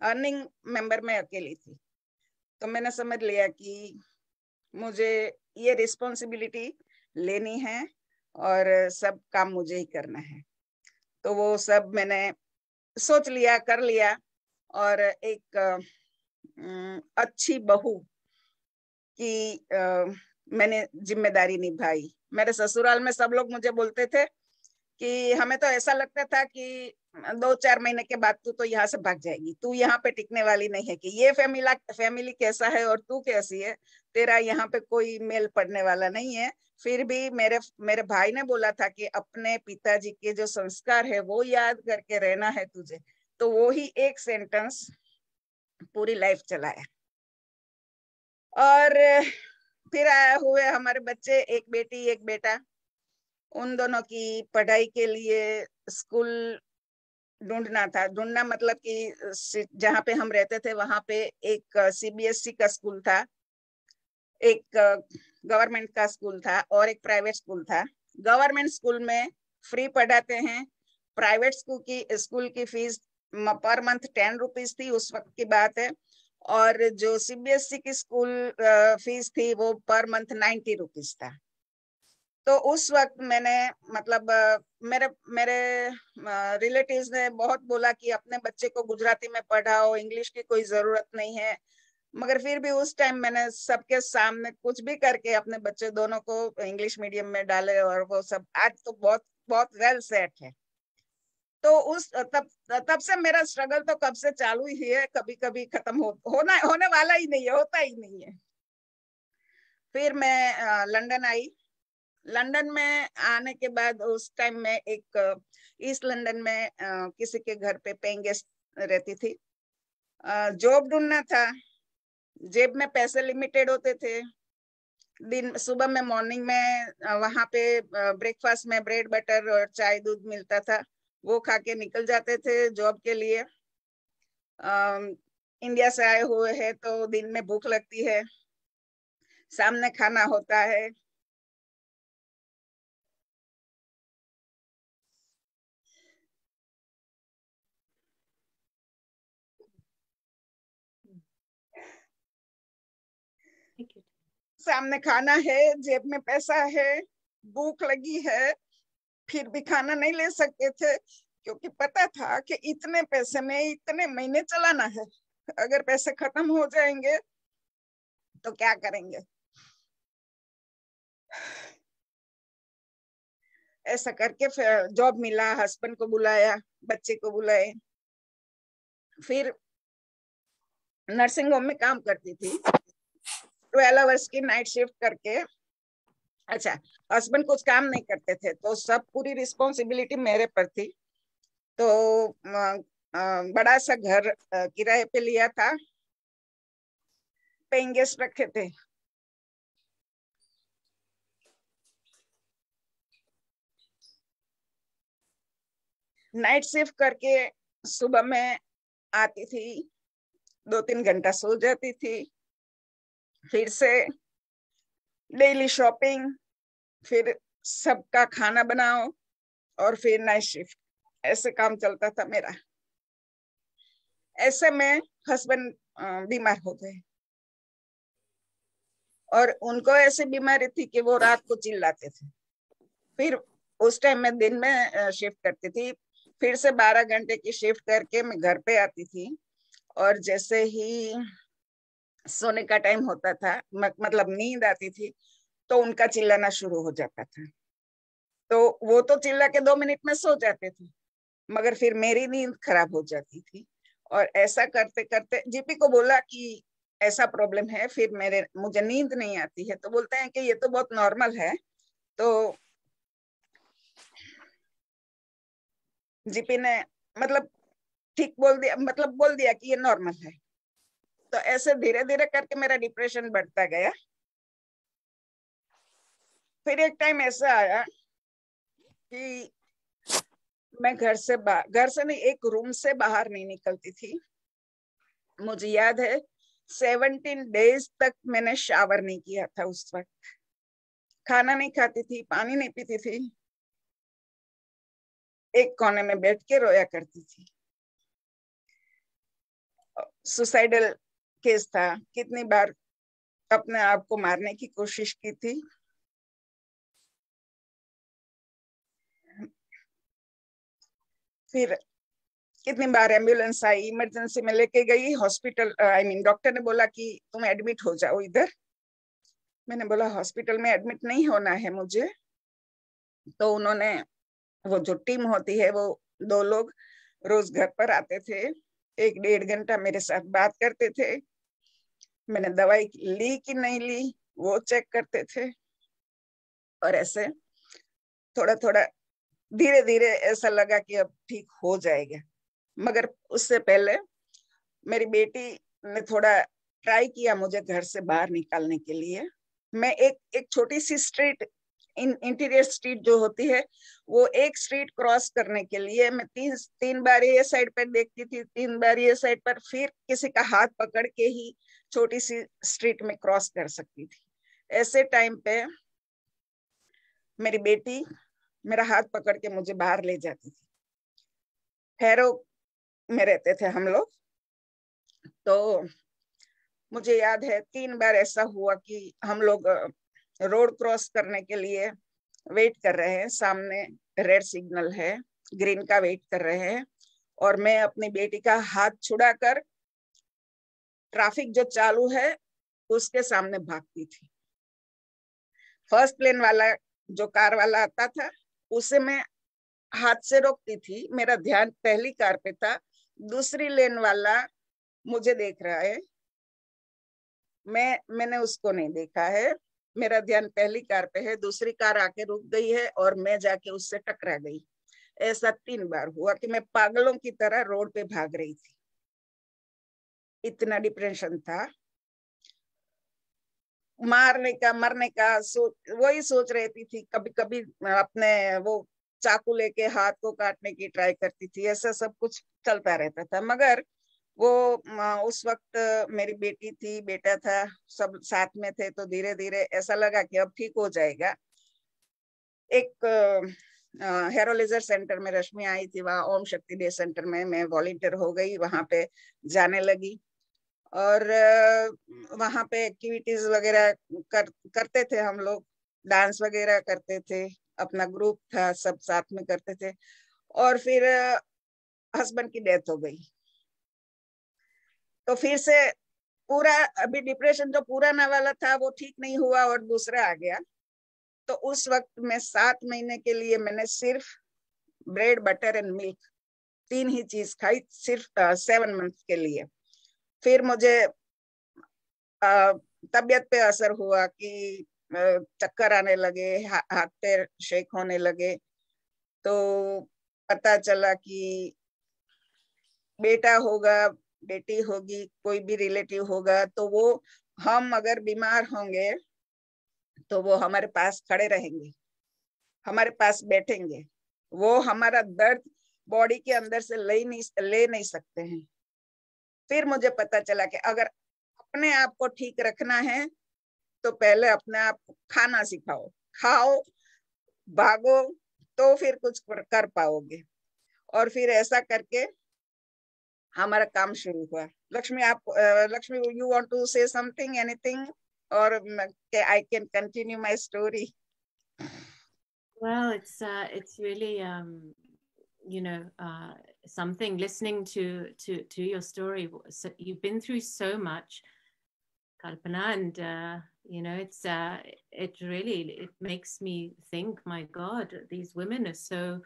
अर्निंग मेंबर में अकेली थी, तो मैंने समझ लिया कि मुझे ये रिस्पॉन्सिबिलिटी लेनी है और सब काम मुझे ही करना है। तो वो सब मैंने सोच लिया, कर लिया, और एक अच्छी बहू की मैंने जिम्मेदारी निभाई। मेरे ससुराल में सब लोग मुझे बोलते थे कि हमें तो ऐसा लगता था कि 2-4 महीने के बाद तू तो यहाँ से भाग जाएगी, तू यहाँ पे टिकने वाली नहीं है, कि ये फैमिली कैसा है और तू कैसी है, तेरा यहाँ पे कोई मेल पड़ने वाला नहीं है। फिर भी मेरे भाई ने बोला था कि अपने पिताजी के जो संस्कार है वो याद करके रहना है तुझे। तो वो ही एक सेंटेंस पूरी लाइफ चलाया। और फिर हुए हमारे बच्चे, एक बेटी एक बेटा। उन दोनों की पढ़ाई के लिए स्कूल ढूंढना मतलब कि जहाँ पे हम रहते थे वहां पे एक सीबीएसई का स्कूल था, एक गवर्नमेंट का स्कूल था और एक प्राइवेट स्कूल था। गवर्नमेंट स्कूल में फ्री पढ़ाते हैं, प्राइवेट स्कूल की फीस पर मंथ 10 रुपीज थी, उस वक्त की बात है। और जो सीबीएसई की स्कूल फीस थी वो पर मंथ 90 रुपीज था। तो उस वक्त मैंने मतलब मेरे मेरे रिलेटिव्स ने बहुत बोला कि अपने बच्चे को गुजराती में पढ़ाओ, इंग्लिश की कोई जरूरत नहीं है। मगर फिर भी उस टाइम मैंने सबके सामने कुछ भी करके अपने बच्चे दोनों को इंग्लिश मीडियम में डाले, और वो सब आज तो बहुत बहुत वेल सेट है। तो तब से मेरा स्ट्रगल तो कब से चालू ही है, कभी कभी खत्म होने वाला ही नहीं है, होता ही नहीं है। फिर मैं लंदन आई। लंदन में आने के बाद उस टाइम में एक ईस्ट लंदन में किसी के घर पे पेइंग गेस्ट रहती थी। जॉब ढूंढना था, जेब में पैसे लिमिटेड होते थे। सुबह में मॉर्निंग में वहां पे ब्रेकफास्ट में ब्रेड बटर और चाय दूध मिलता था, वो खा के निकल जाते थे जॉब के लिए। इंडिया से आए हुए हैं तो दिन में भूख लगती है, सामने खाना होता है। सामने खाना है, जेब में पैसा है, भूख लगी है, फिर भी खाना नहीं ले सकते थे, क्योंकि पता था कि इतने पैसे में इतने महीने चलाना है। अगर पैसे खत्म हो जाएंगे तो क्या करेंगे। ऐसा करके फिर जॉब मिला, हस्बैंड को बुलाया, बच्चे को बुलाए। फिर नर्सिंग होम में काम करती थी, 12 आवर्स की नाइट शिफ्ट करके। अच्छा, हस्बैंड कुछ काम नहीं करते थे, तो सब पूरी रिस्पॉन्सिबिलिटी मेरे पर थी। तो बड़ा सा घर किराए पे लिया था, पेइंग गेस्ट रखे थे। नाइट शिफ्ट करके सुबह में आती थी, 2-3 घंटा सो जाती थी, फिर से डेली शॉपिंग, फिर सबका खाना बनाओ और फिर नाइट शिफ्ट, ऐसे काम चलता था मेरा। ऐसे में हस्बैंड बीमार हो गए और उनको ऐसी बीमारी थी कि वो रात को चिल्लाते थे। फिर उस टाइम में दिन में शिफ्ट करती थी, फिर से 12 घंटे की शिफ्ट करके मैं घर पे आती थी और जैसे ही सोने का टाइम होता था, मतलब नींद आती थी, तो उनका चिल्लाना शुरू हो जाता था। तो वो तो चिल्ला के 2 मिनट में सो जाते थे, मगर फिर मेरी नींद खराब हो जाती थी। और ऐसा करते करते जीपी को बोला कि ऐसा प्रॉब्लम है, फिर मुझे नींद नहीं आती है, तो बोलते हैं कि ये तो बहुत नॉर्मल है। तो जीपी ने मतलब ठीक बोल दिया, मतलब बोल दिया कि ये नॉर्मल है। तो ऐसे धीरे धीरे करके मेरा डिप्रेशन बढ़ता गया। फिर एक टाइम ऐसा आया कि मैं घर से नहीं, एक रूम से बाहर नहीं निकलती थी। मुझे याद है 17 डेज तक मैंने शावर नहीं किया था। उस वक्त खाना नहीं खाती थी, पानी नहीं पीती थी, एक कोने में बैठ के रोया करती थी। सुसाइडल केस था, कितनी बार अपने आप को मारने की कोशिश की थी। फिर कितनी बार एम्बुलेंस आई, इमरजेंसी में लेके गई हॉस्पिटल, डॉक्टर ने बोला कि तुम एडमिट हो जाओ इधर। मैंने बोला हॉस्पिटल में एडमिट नहीं होना है मुझे। तो उन्होंने, वो जो टीम होती है, वो 2 लोग रोज घर पर आते थे, 1-1.5 घंटा मेरे साथ बात करते थे। मैंने दवाई ली कि नहीं ली वो चेक करते थे। और ऐसे थोड़ा थोड़ा धीरे धीरे ऐसा लगा कि अब ठीक हो जाएगा। मगर उससे पहले मेरी बेटी ने थोड़ा ट्राई किया मुझे घर से बाहर निकालने के लिए। मैं एक छोटी सी स्ट्रीट, इंटीरियर स्ट्रीट जो होती है, वो एक स्ट्रीट क्रॉस करने के लिए मैं 3 बार ये साइड पर देखती थी, 3 बार ये साइड पर, फिर किसी का हाथ पकड़ के ही छोटी सी स्ट्रीट में क्रॉस कर सकती थी। ऐसे टाइम पे मेरी बेटी मेरा हाथ पकड़ के मुझे बाहर ले जाती थी। हैरो में रहते थे हम लोग। तो मुझे याद है 3 बार ऐसा हुआ कि हम लोग रोड क्रॉस करने के लिए वेट कर रहे हैं, सामने रेड सिग्नल है, ग्रीन का वेट कर रहे हैं, और मैं अपनी बेटी का हाथ छुड़ाकर ट्रैफिक जो चालू है उसके सामने भागती थी। फर्स्ट लेन वाला जो कार वाला आता था उसे मैं हाथ से रोकती थी, मेरा ध्यान पहली कार पे था। दूसरी लेन वाला मुझे देख रहा है, मैंने उसको नहीं देखा है, मेरा ध्यान पहली कार पे है, दूसरी कार आके रुक गई है और मैं जाके उससे टकरा गई। ऐसा 3 बार हुआ कि मैं पागलों की तरह रोड पे भाग रही थी। इतना डिप्रेशन था, मारने का मरने का वही सोच रहती थी। कभी कभी अपने वो चाकू लेके हाथ को काटने की ट्राई करती थी। ऐसा सब कुछ चलता रहता था। मगर वो उस वक्त मेरी बेटी थी, बेटा था, सब साथ में थे, तो धीरे धीरे ऐसा लगा कि अब ठीक हो जाएगा। एक हेरोलेजर सेंटर में रश्मि आई थी, वहां ओम शक्ति डे सेंटर में मैं वॉलंटियर हो गई, वहां पे जाने लगी। और वहां पे एक्टिविटीज वगैरह करते थे हम लोग, डांस वगैरह करते थे, अपना ग्रुप था, सब साथ में करते थे। और फिर हस्बैंड की डेथ हो गई, तो फिर से पूरा अभी डिप्रेशन जो पुराना वाला था वो ठीक नहीं हुआ और दूसरा आ गया। तो उस वक्त मैं 7 महीने के लिए मैंने सिर्फ ब्रेड बटर एंड मिल्क 3 ही चीज खाई, सिर्फ 7 मंथ के लिए। फिर मुझे तबीयत पे असर हुआ कि चक्कर आने लगे, हाथ पैर शेक होने लगे। तो पता चला कि बेटा होगा, बेटी होगी, कोई भी रिलेटिव होगा, तो वो हम अगर बीमार होंगे तो वो हमारे पास खड़े रहेंगे, हमारे पास बैठेंगे, वो हमारा दर्द बॉडी के अंदर से ले नहीं सकते हैं। फिर मुझे पता चला कि अगर अपने आप को ठीक रखना है तो पहले अपने आप को खाना सिखाओ, खाओ, भागो, तो फिर कुछ कर पाओगे। और फिर ऐसा करके हमारा काम शुरू हुआ। लक्ष्मी, आप Lakshmi, you want to say something, anything, और I can continue my story? Well, it's really something listening to your story. So you've been through so much, Kalpana, and it really makes me think, my God, these women are so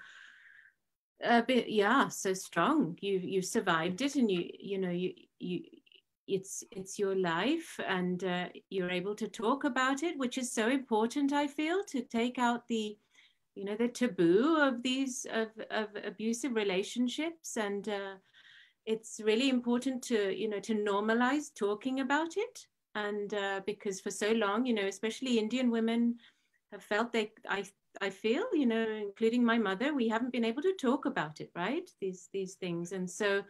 so strong. You survived it, and it's your life, and you're able to talk about it, which is so important, I feel, to take out the the taboo of these of abusive relationships, and it's really important to to normalize talking about it. And because for so long, especially Indian women have felt I feel, including my mother, we haven't been able to talk about it, right? These things. And so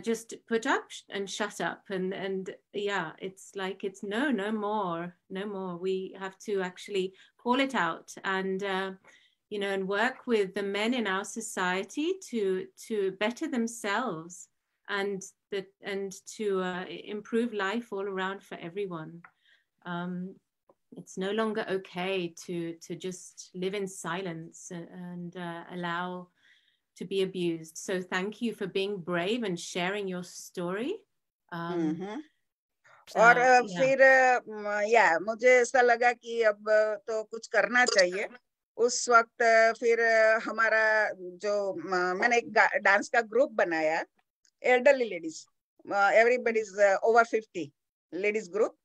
just put up and shut up. And yeah, it's like, it's no more. We have to actually call it out, and, and work with the men in our society to better themselves, and to improve life all around for everyone. It's no longer okay to just live in silence and allow to be abused. So thank you for being brave and sharing your story. और फिर मुझे ऐसा लगा कि अब तो कुछ करना चाहिए। उस वक्त फिर हमारा जो मैंने एक डांस का ग्रुप बनाया, elderly ladies, everybody is over 50 ladies group,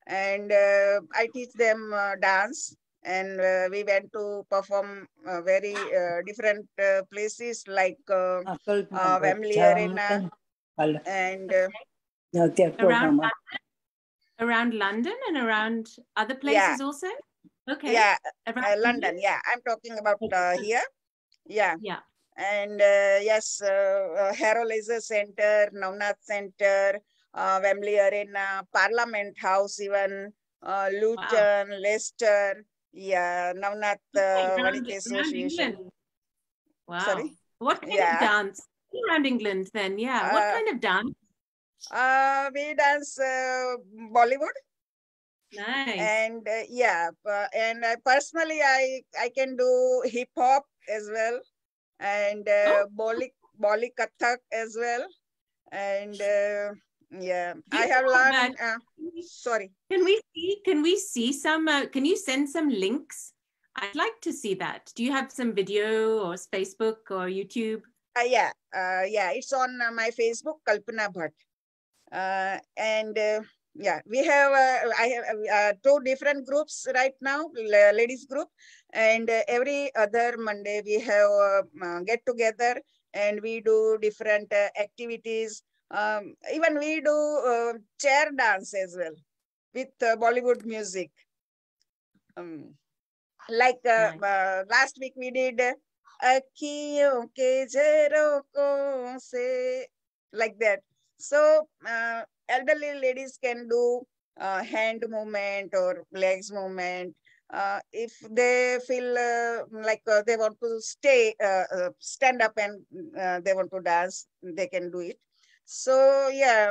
and I teach them dance, and we went to perform very different places like Wembley Arena and around London and around other places also. Okay. Yeah, London. Yeah, I'm talking about here. Yeah. And yes, Harrow Laser Center, Navnath Center, Wembley Arena, Parliament House, even Luton, Leicester, Navnath Vanity Association. Wow. Sorry? What kind of dance? Around England then, what kind of dance? We dance Bollywood. Nice. And and personally, I can do hip hop as well, and Bolly Kathak as well, and I have learned. Sorry. Can we see some? Can you send some links? I'd like to see that. Do you have some video or Facebook or YouTube? It's on my Facebook, Kalpana Bhatt, and. We have I have 2 different groups right now, ladies group, and every other Monday we have get together and we do different activities. Even we do chair dance as well with Bollywood music. Like last week we did Akhiyon ke jero ko se, like that. So elderly ladies can do hand movement or legs movement. If they feel like they want to stand up and they want to dance, they can do it. So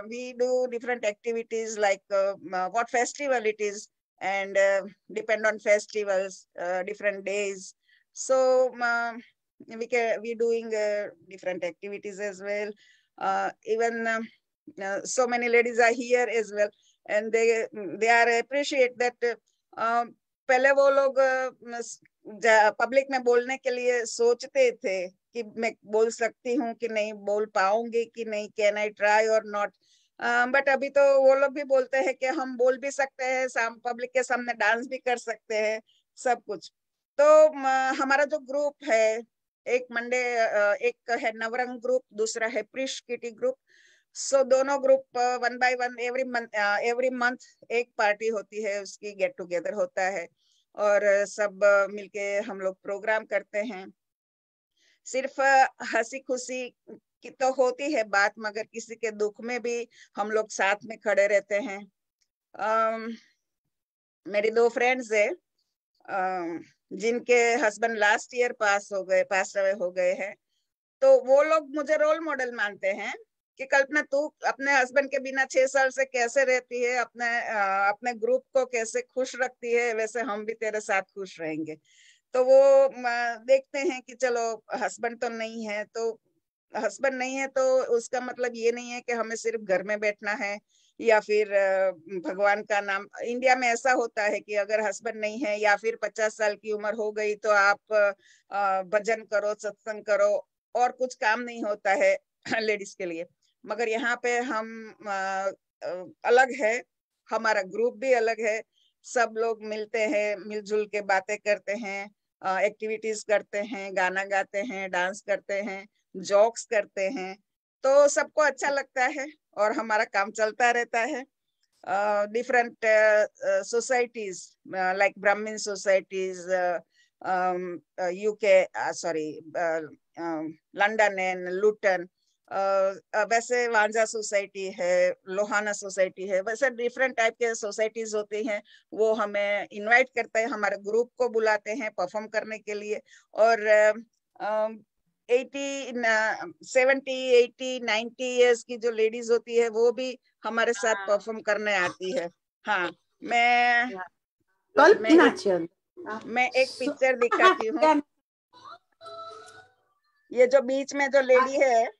we do different activities like what festival it is, and depend on festivals, different days. So we doing different activities as well. Even so many ladies are here as well, and they are appreciate that पहले वो लोग public में बोलने के लिए सोचते थे कि मैं बोल सकती हूँ कि नहीं, बोल पाऊंगी कि नहीं, कैन आई ट्राई और नॉट, बट अभी तो वो लोग भी बोलते हैं कि हम बोल भी सकते हैं, पब्लिक के सामने डांस भी कर सकते हैं, सब कुछ। तो हमारा जो ग्रुप है, एक मंडे एक है नवरंग ग्रुप, दूसरा है प्रिश किटी ग्रुप। सो दोनों ग्रुप 1 by 1 एवरी मंथ एक पार्टी होती है, उसकी गेट टुगेदर होता है और सब मिलके हम लोग प्रोग्राम करते हैं। सिर्फ हंसी खुशी की तो होती है बात, मगर किसी के दुख में भी हम लोग साथ में खड़े रहते हैं। मेरी 2 फ्रेंड्स है जिनके husband last year pass away हो गए हैं, तो वो लोग मुझे रोल मॉडल मानते हैं कि कल्पना तू अपने हस्बैंड के बिना 6 साल से कैसे रहती है, अपने ग्रुप को कैसे खुश रखती है, वैसे हम भी तेरे साथ खुश रहेंगे। तो वो देखते हैं कि चलो हस्बैंड तो नहीं है, तो उसका मतलब ये नहीं है कि हमें सिर्फ घर में बैठना है या फिर भगवान का नाम। इंडिया में ऐसा होता है कि अगर हस्बैंड नहीं है या फिर 50 साल की उम्र हो गई तो आप भजन करो, सत्संग करो, और कुछ काम नहीं होता है लेडीज के लिए। मगर यहाँ पे हम अलग है, हमारा ग्रुप भी अलग है, सब लोग मिलते हैं, मिलजुल के बातें करते हैं, एक्टिविटीज करते हैं, गाना गाते हैं, डांस करते हैं, जोक्स करते हैं, तो सबको अच्छा लगता है और हमारा काम चलता रहता है। Different societies like Brahmin societies, UK, sorry, London and Luton, वैसे वांजा सोसाइटी है, लोहाना सोसाइटी है, वैसे डिफरेंट टाइप के सोसाइटीज होती हैं। वो हमें इनवाइट करते हैं, हमारे ग्रुप को बुलाते हैं परफॉर्म करने के लिए। और 70, 80, 90 ईयर्स की जो लेडीज होती है वो भी हमारे साथ परफॉर्म करने आती है। हाँ, मैं एक पिक्चर दिखाती हूँ। ये जो बीच में जो लेडी है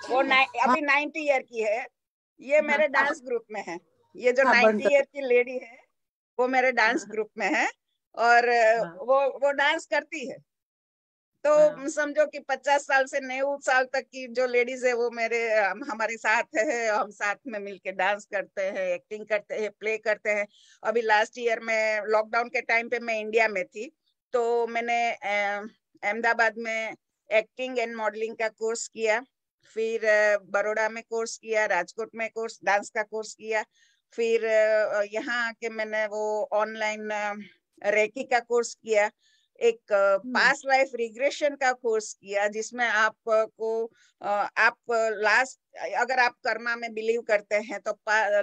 वो अभी 90 ईयर की है, ये मेरे डांस ग्रुप में है। ये जो 90 ईयर की लेडी है वो मेरे डांस ग्रुप में है, और वो डांस करती है। तो समझो कि 50 साल से 90 साल तक की जो लेडीज है वो हमारे साथ है, हम साथ में मिलके डांस करते हैं, एक्टिंग करते हैं, प्ले करते हैं। अभी लास्ट ईयर में लॉकडाउन के टाइम पे मैं इंडिया में थी, तो मैंने अहमदाबाद में एक्टिंग एंड मॉडलिंग का कोर्स किया, फिर बड़ौदा में कोर्स किया, राजकोट में डांस का कोर्स किया, फिर यहाँ आके मैंने वो ऑनलाइन रेकी का कोर्स किया, एक पास्ट लाइफ रिग्रेशन का कोर्स किया, जिसमें अगर आप कर्मा में बिलीव करते हैं तो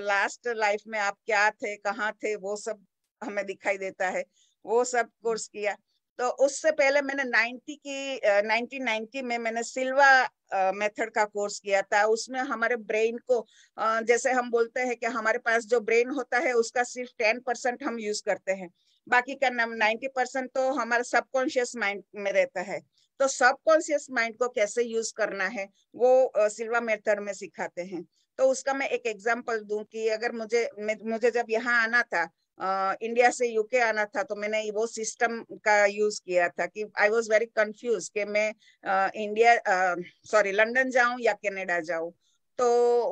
लास्ट लाइफ में आप क्या थे, कहाँ थे, वो सब हमें दिखाई देता है। वो सब कोर्स किया। तो उससे पहले मैंने 1990 में मैंने सिल्वा मेथड का कोर्स किया था। उसमें हमारे ब्रेन को, जैसे हम बोलते हैं कि हमारे पास जो ब्रेन होता है उसका सिर्फ 10% हम यूज करते हैं, बाकी का 90% तो हमारा सबकॉन्शियस माइंड में रहता है। तो सबकॉन्शियस माइंड को कैसे यूज करना है वो सिल्वा मेथड में सिखाते हैं। तो उसका मैं एक एग्जांपल दूं कि अगर मुझे जब यहाँ आना था, इंडिया से यूके आना था, तो मैंने वो सिस्टम का यूज किया था कि आई वॉज वेरी कंफ्यूज कि मैं लंदन जाऊं या कनाडा जाऊं। तो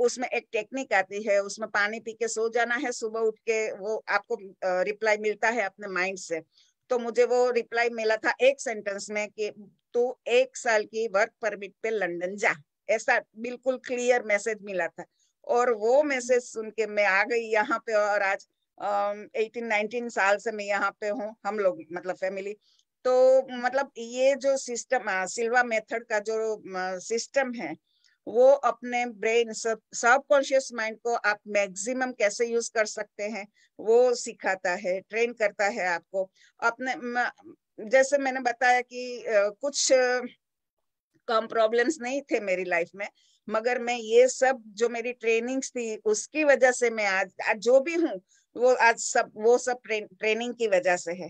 उसमें एक टेक्निक आती है, उसमें पानी पी के सो जाना है, सुबह उठ के वो आपको रिप्लाई मिलता है अपने माइंड से। तो मुझे वो रिप्लाई मिला था एक सेंटेंस में कि तू 1 साल की वर्क परमिट पे लंदन जा, ऐसा बिल्कुल क्लियर मैसेज मिला था। और वो मैसेज सुन के मैं आ गई यहाँ पे, और आज 18-19 साल से मैं यहाँ पे हूँ, हम लोग मतलब फैमिली। तो मतलब ये जो सिस्टम, सिल्वा मेथड का जो सिस्टम है, वो अपने ब्रेन, सबकॉन्शियस माइंड को आप मैक्सिमम कैसे यूज कर सकते हैं वो सिखाता है, ट्रेन करता है आपको। अपने जैसे मैंने बताया कि कुछ कम प्रॉब्लम्स नहीं थे मेरी लाइफ में, मगर मैं ये सब जो मेरी ट्रेनिंग्स थी उसकी वजह से मैं आज जो भी हूँ वो सब ट्रेनिंग की वजह से है।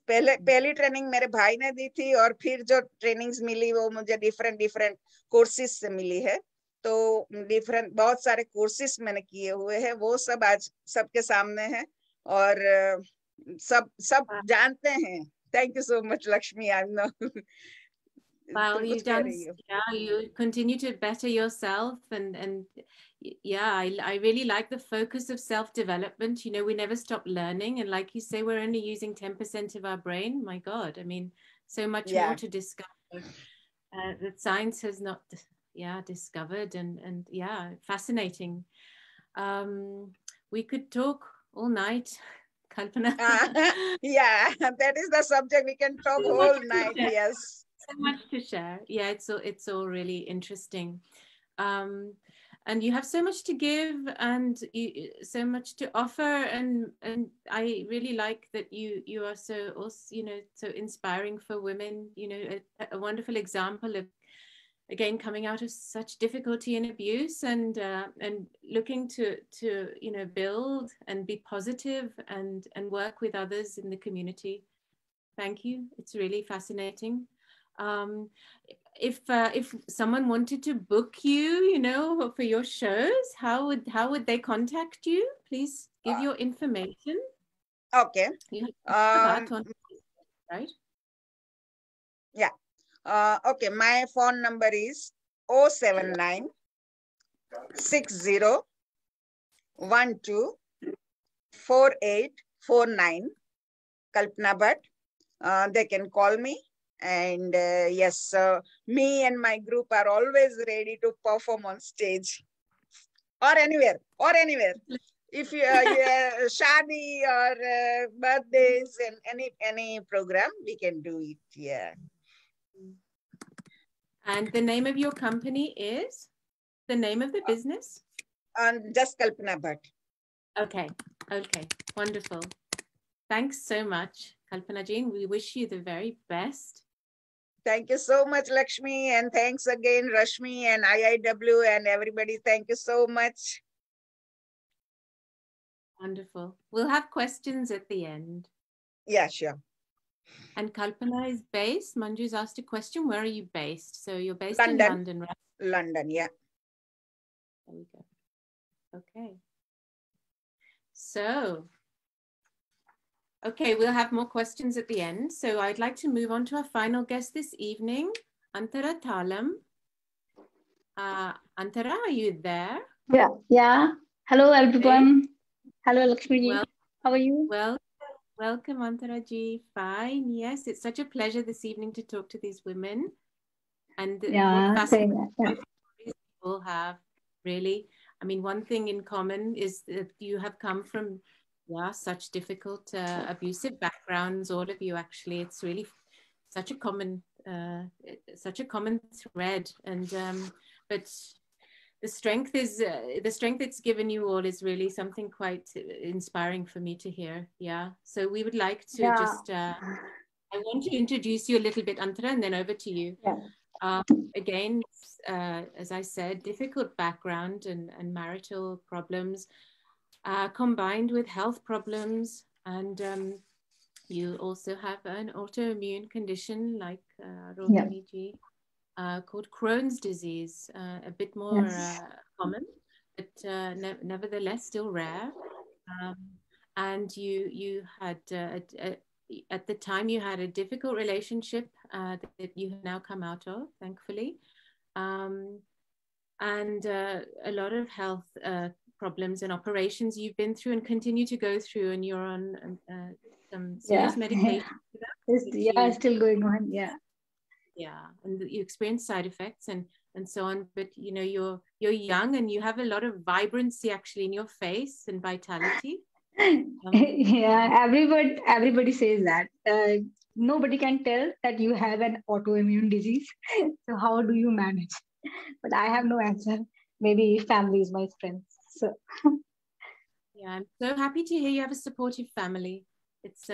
पहली ट्रेनिंग मेरे भाई ने दी थी, और फिर जो ट्रेनिंग्स मिली वो मुझे डिफरेंट कोर्सेज से मिली है। तो बहुत सारे कोर्सेज मैंने किए हुए हैं, वो सब आज सबके सामने है, और सब जानते हैं। Thank you so much Lakshmi. I know Well, you continue to better yourself, and yeah, I really like the focus of self-development. You know, we never stop learning, and like you say, we're only using 10% of our brain. My God, I mean, so much more to discover that science has not discovered, and yeah, fascinating. We could talk all night, Kalpana. Yeah, that is the subject. We can talk whole night. Yes. so much to share. Yeah, it's all really interesting. And you have so much to give and so much to offer, and I really like that you are so also, so inspiring for women, a wonderful example of, again, coming out of such difficulty and abuse, and looking to build and be positive and work with others in the community. Thank you. It's really fascinating. If someone wanted to book you, for your shows, how would they contact you? Please give your information. Okay. You have right? Yeah. Okay. My phone number is 079 60 12 4849. Kalpana Bhatt. They can call me. And yes, me and my group are always ready to perform on stage or anywhere. If you shadi or birthdays and any program, we can do it. Yeah. And the name of your company is? The name of the business? Just Kalpana Bhatt. Okay. Wonderful. Thanks so much, Kalpana ji. We wish you the very best. Thank you so much, Lakshmi. And thanks again, Rashmi and IIW and everybody. Thank you so much. Wonderful. We'll have questions at the end. Yeah, sure. And Kalpana is based. Manju's asked a question. Where are you based? So you're based London. In London, right? London, yeah. There we go. Okay. So, okay, we'll have more questions at the end. So I'd like to move on to our final guest this evening, ANTARA TALLAM. Antara, are you there? Yeah. Hello, everyone. Hello, Lakshmi ji. How are you? Welcome, Antara ji. Fine. Yes, it's such a pleasure this evening to talk to these women. And what fascinating stories people have, really. I mean, one thing in common is that you have come from such difficult, abusive backgrounds. All of you, actually, it's really such a common thread. And but the strength it's given you all is really something quite inspiring for me to hear. Yeah. So we would like to just. I want to introduce you a little bit, Antara, and then over to you. Yeah. Again, as I said, difficult background and marital problems combined with health problems, and you also have an autoimmune condition like Rohini ji, called Crohn's disease, a bit more common, but nevertheless still rare. And you had at the time you had a difficult relationship that you have now come out of, thankfully, and a lot of health problems and operations you've been through and continue to go through, and you're on some serious medication. It's still going on. Yeah, and you experience side effects and so on, but you're young and you have a lot of vibrancy actually in your face and vitality. Yeah, everybody says that. Nobody can tell that you have an autoimmune disease. So how do you manage? But I have no answer. Maybe family is my strength. So yeah, I'm so happy to hear you have a supportive family. It's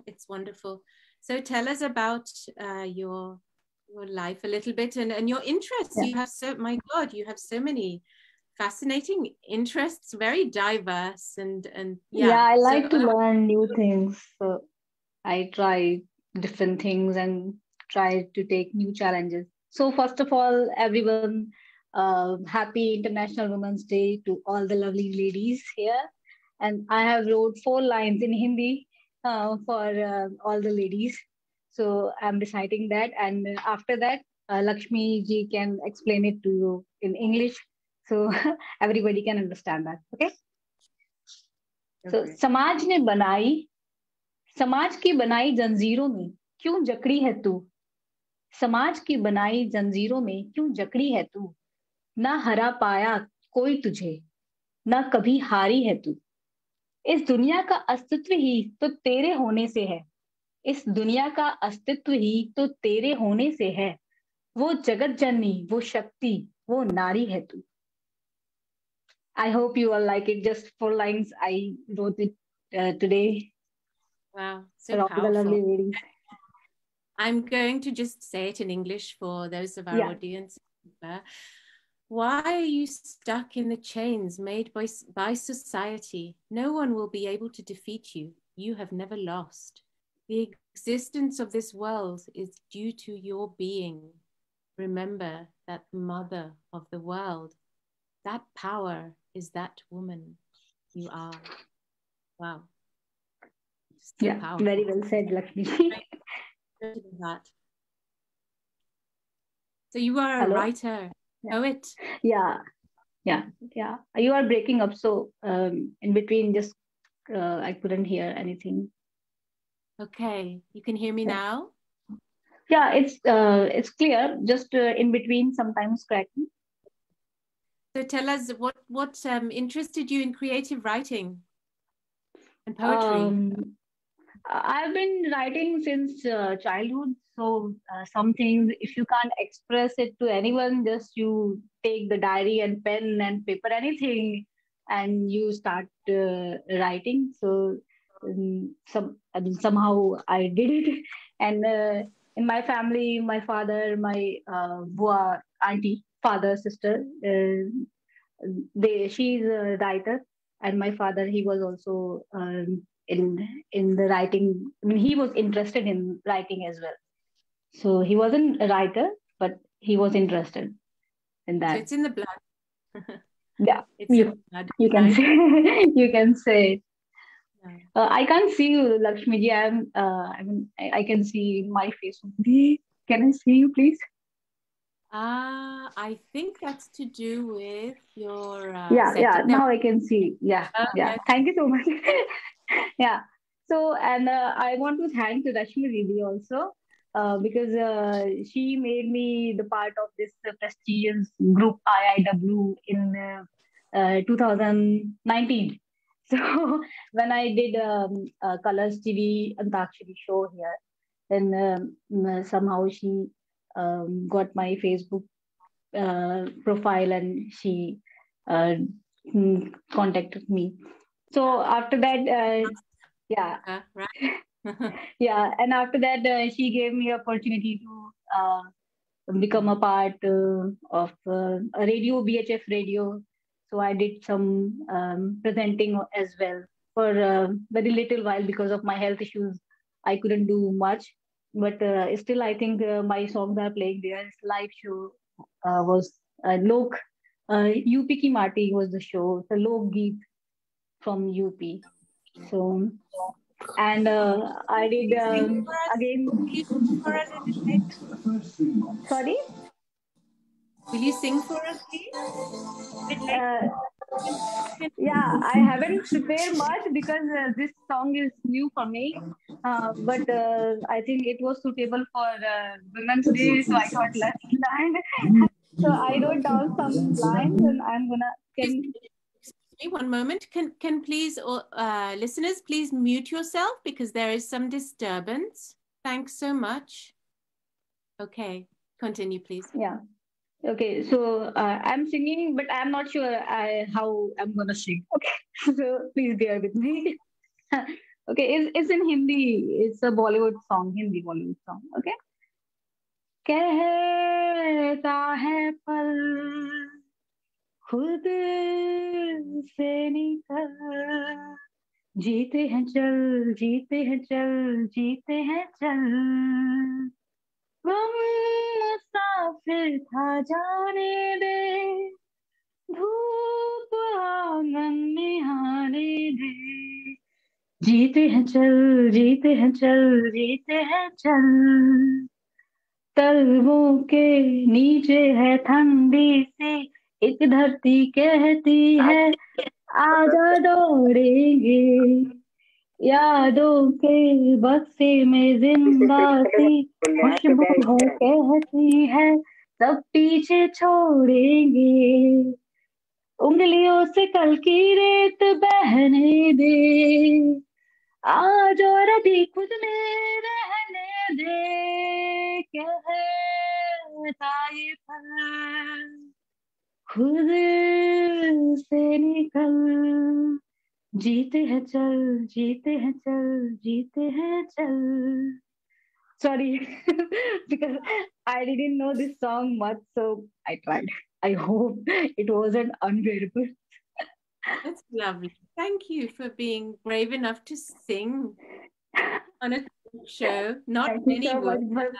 it's wonderful. So tell us about your life a little bit and your interests. You have you have so many fascinating interests, very diverse, and I like to learn new things. So I try different things and try to take new challenges. So first of all, everyone, happy International Women's Day to all the lovely ladies here. And I have wrote 4 lines in Hindi for all the ladies. So I'm reciting that, and after that, Lakshmi ji can explain it to you in English, so everybody can understand that. Okay. So समाज ने बनाई, समाज की बनाई जंजीरों में क्यों जकड़ी है तू, समाज की बनाई जंजीरों में क्यों जकड़ी है तू, ना हरा पाया कोई तुझे, ना कभी हारी है तू, इस दुनिया का अस्तित्व ही तो तेरे होने से है, इस दुनिया का अस्तित्व ही तो तेरे होने से है, वो जगत जननी, वो शक्ति, वो नारी है तू. I hope you all like it. Just 4 lines. I wrote it today. Wow, so for all the powerful. lovely ladies. I'm going to just say it in English for those of our audience. Why are you stuck in the chains made by society? No one will be able to defeat you. You have never lost. The existence of this world is due to your being. Remember that mother of the world, that power is that woman you are. Wow. So yeah, powerful. Very well said, Lakshmi. So you are Hello? a writer, poet. Yeah. You are breaking up, so in between, just I couldn't hear anything. Okay, you can hear me now. Yeah, it's clear. Just in between, sometimes cracking. So tell us what interested you in creative writing and poetry. I've been writing since childhood. So some things, if you can't express it to anyone, just you take the diary and pen and paper, anything, and you start writing. So somehow I did it. And in my family, my father, my bua, auntie, father, sister, she's a writer, and my father, he was also in the writing. I mean, he was interested in writing as well. So he wasn't a writer, but he was interested in that. So it's in the blood. Yeah, it's in the blood, you can right? say you can say it. Yeah. I can't see you, Lakshmi ji. I can see my face. Can I see you, please? I think that's to do with your yeah. Now I can see. Yeah. Thank you so much. Yeah. So, and I want to thank Rashmi Didi also because she made me the part of this prestigious group IIW in 2019. So when I did Colors TV Antakshari show here, then somehow she got my Facebook profile and she contacted me. So after that, right. Yeah, and after that, she gave me opportunity to become a part of a radio, BHF radio. So I did some presenting as well for a very little while because of my health issues. I couldn't do much, but still, I think my songs are playing there. Live show was Lok UP Ki Mati was the show, the Lok Geet from UP. So, and I did again. Sorry? Will you sing for us, please? Yeah, I haven't prepared much because this song is new for me. But I think it was suitable for Women's Day, so I thought let's learn. So I wrote down some lines, and I'm gonna. Excuse me, one moment. Can please, listeners, please mute yourself because there is some disturbance. Thanks so much. Okay, continue, please. Yeah. Okay, so I'm singing, but I'm not sure how I'm gonna sing. Okay, so please bear with me. Okay, it's in Hindi. It's a Bollywood song, Hindi Bollywood song. Okay. कहता है पल खुद से निकल, जीते हैं चल, जीते हैं चल, जीते हैं चल, गम मुसाफिर था जाने दे, धूप आंगन में आने दे, जीते हैं चल, जीते हैं चल, जीते हैं चल, तलवों के नीचे है ठंडी सी एक धरती कहती है आजा दौड़ेंगे, यादों के बक्से में जिंदा सी खुशबू है कहती है सब पीछे छोड़ेंगे, उंगलियों से कल की रेत बहने दे, आज और अभी खुद में रहने दे, कहता ये पल खुद से निकल, जीते हैं चल, जीते हैं चल, जीते हैं चल. Sorry, because I didn't know this song much, so I tried. I hope it wasn't unbearable. That's lovely. Thank you for being brave enough to sing on a show. Not Thank many you so would. much.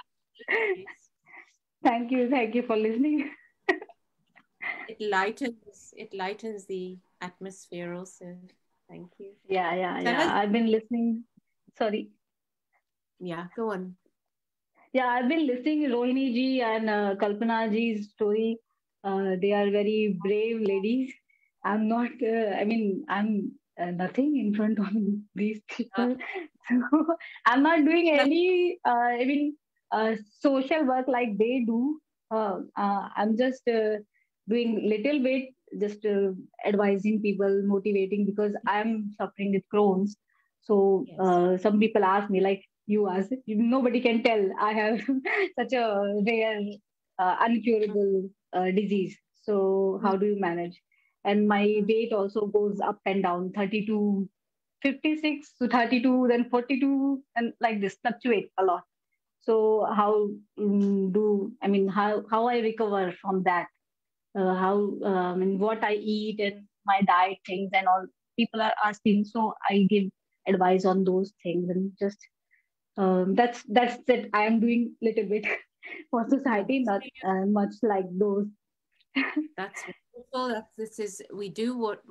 Thank you for listening. It lightens the atmosphere also. Thank you. Yeah. I've been listening. Sorry. Yeah, go on. Yeah, I've been listening Rohini ji and Kalpana ji's story. They are very brave ladies. I'm not. I'm nothing in front of these people. So I'm not doing any. Social work like they do. I'm just doing little bit, just advising people, motivating, because I'm suffering with Crohn's. So some people ask me, like you asked, nobody can tell I have such a rare, uncurable disease. So how do you manage? And my weight also goes up and down, 32, 56 to 32, then 42, and like this fluctuate a lot. So how how I recover from that? What I eat and my diet things and all. People are asking, so I give advice on those things, and just that's it. I am doing little bit for society, not much like those. That's wonderful. We do what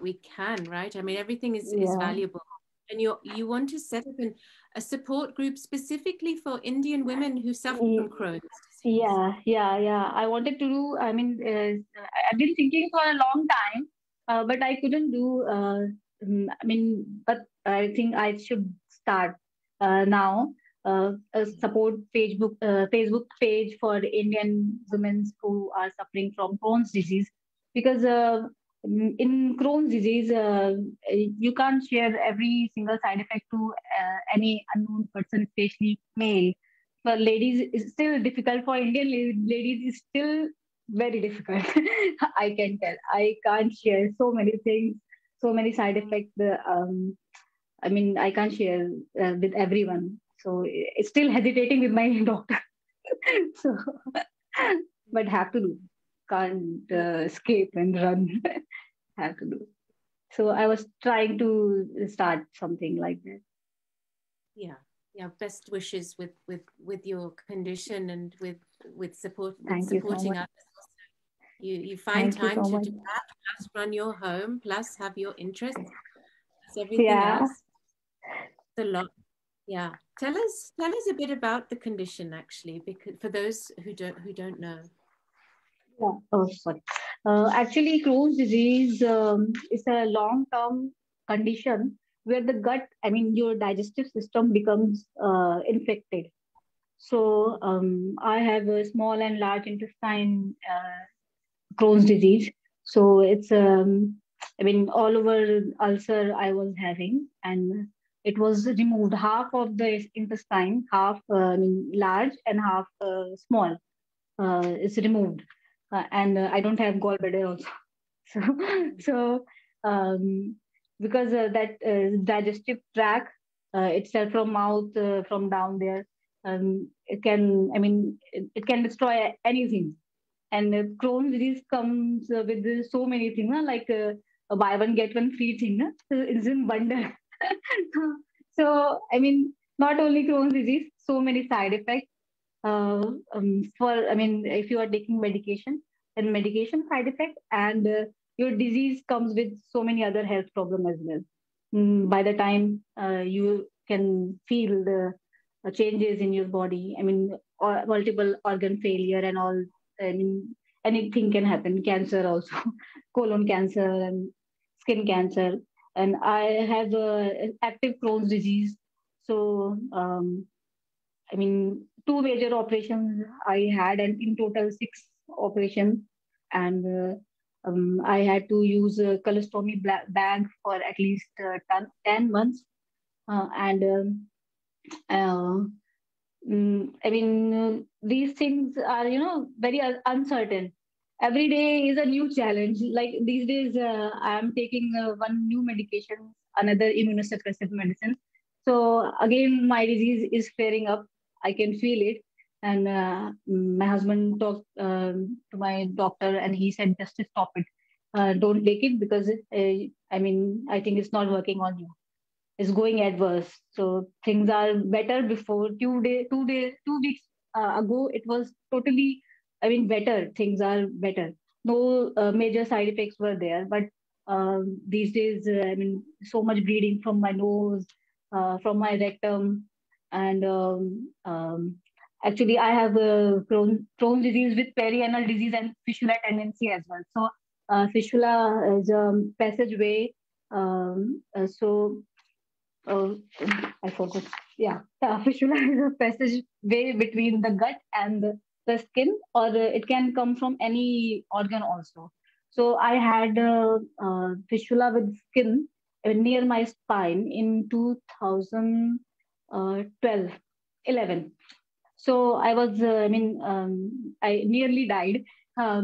we can, right? I mean, everything is valuable, and you want to set up a support group specifically for Indian women who suffer from Crohn's disease. Yeah. I wanted to do. I've been thinking for a long time, but I couldn't do. But I think I should start now. A support Facebook page for Indian women who are suffering from Crohn's disease, because in Crohn's disease, you can't share every single side effect to any unknown person, especially male. For ladies, it's still difficult. For Indian ladies, it's still very difficult. I can tell. I can't share so many things, so many side effects. I can't share with everyone. So it's still hesitating with my doctor. So, but have to do. Can't escape and run. Have to do. So I was trying to start something like that. Yeah. Best wishes with your condition and with supporting so others. You find time to do that, plus run your home, plus have your interests, plus everything else. It's a lot. Yeah. Tell us a bit about the condition, actually, because for those who don't know. Yeah. Oh, sorry. Actually, Crohn's disease is a long-term condition where the gut, your digestive system becomes infected. So I have a small and large intestine Crohn's disease. So it's all over ulcer I was having, and it was removed half of the intestine, half large and half small. Is removed, and I don't have gallbladder also. So because that digestive tract itself, from mouth, from down there, it can it can destroy anything. And Crohn's disease comes with so many things, like a buy one get one free thing. It's in bundle. So not only Crohn's disease, so many side effects. If you are taking medication, then medication side effect, and your disease comes with so many other health problem as well. By the time you can feel the changes in your body, or multiple organ failure and all. Anything can happen. Cancer also, colon cancer and skin cancer. And I have active Crohn's disease. So two major operations I had, and in total 6 operations. And I had to use a colostomy bag for at least 10 months. and these things are, very uncertain. Every day is a new challenge. Like these days, I am taking one new medication, another immunosuppressive medicine. So again, my disease is flaring up. I can feel it. And my husband talked to my doctor, and he said, just to stop it. Don't take it because, I think it's not working on you, is going adverse. So things are better. Before 2 weeks ago, it was totally, better. Things are better. No major side effects were there. But these days, so much bleeding from my nose, from my rectum, and actually, I have Crohn's disease with perianal disease and fistula tendency as well. So fistula is a passageway. So I forgot. Yeah, fistula is a passageway between the gut and the skin, or it can come from any organ also. So I had fistula with skin near my spine in 2012, 11. So I was, I nearly died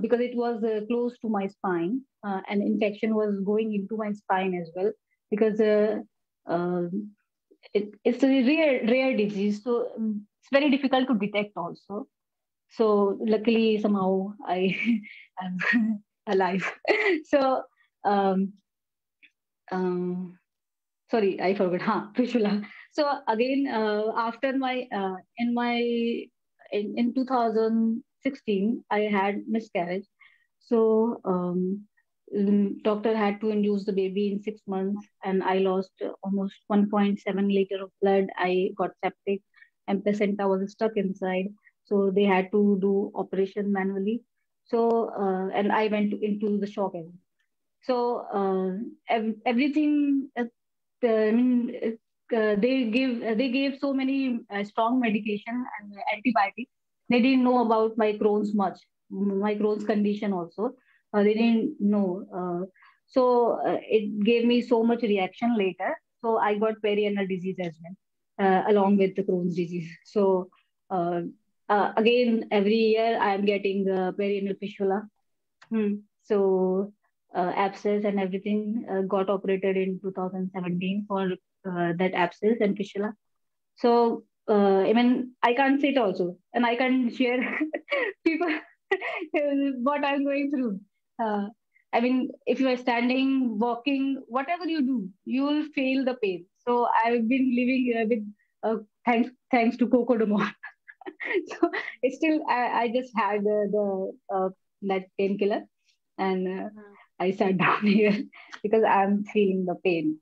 because it was close to my spine, and infection was going into my spine as well, because uh, it's a rare disease, so it's very difficult to detect also. So luckily somehow I am alive. So um, sorry, I forgot. Fistula. So again, after my in 2016, I had miscarriage. So doctor had to induce the baby in 6 months, and I lost almost 1.7 liter of blood. I got septic, and placenta was stuck inside. So they had to do operation manually. So and I went into the shock. So everything. They gave so many strong medication and antibiotics. They didn't know about my Crohn's much, my Crohn's condition also. They didn't know. So it gave me so much reaction later. So I got perianal disease as well, along with the Crohn's disease. So again, every year I am getting perianal fistula. So abscess and everything got operated in 2017 for that abscess and fistula. So I can't sit also, and I can share people what I'm going through. Uh, if you are standing, walking, whatever you do, you will feel the pain. So I've been living with thanks to Cocodamol. So it's still I just had that painkiller, and I sat down here because I'm feeling the pain.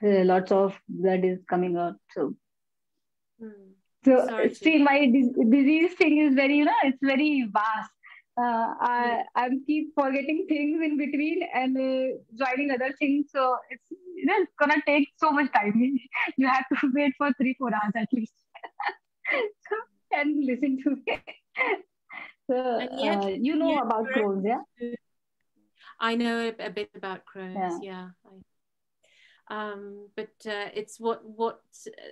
Lots of blood is coming out. So see, my disease thing is very, it's very vast. I keep forgetting things in between and joining other things. So it's gonna take so much time. You have to wait for 3-4 hours at least. So, and listen to me. So you know about Crohn's, yeah? I know a bit about Crohn's, yeah. But it's what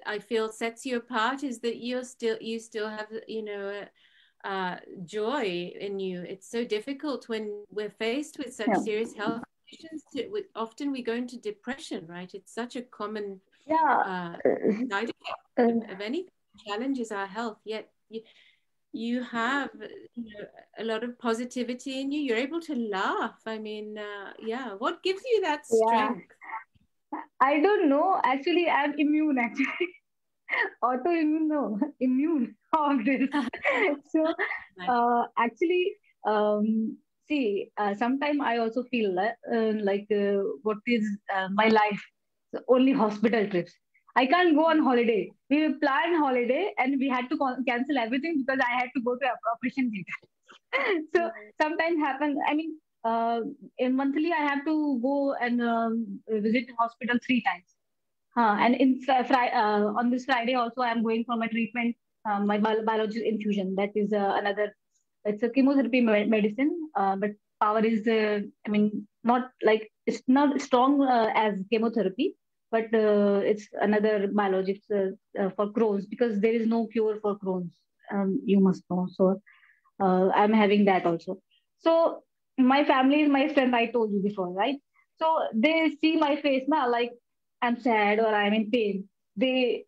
I feel sets you apart is that you still have joy in you. It's so difficult when we're faced with such serious health conditions. Often we go into depression, right? It's such a common side effect of anything that challenges our health. Yet you have a lot of positivity in you. You're able to laugh. What gives you that strength? I don't know. Actually, I'm immune. Actually, autoimmune. No, immune of this. So, see, sometimes I also feel like what is my life? So only hospital trips. I can't go on holiday. We planned holiday and we had to cancel everything because I had to go to operation theater. So sometimes happens. In monthly I have to go and visit hospital 3 times. And on this Friday also I am going for my treatment, my biological infusion. That is another. It's a chemotherapy medicine, but power is not like it's not strong as chemotherapy, but it's another biologics for Crohn's, because there is no cure for Crohn's. You must know. So I'm having that also. So my family is my strength. I told you before, right? So they see my face now, like I'm sad or I'm in pain. They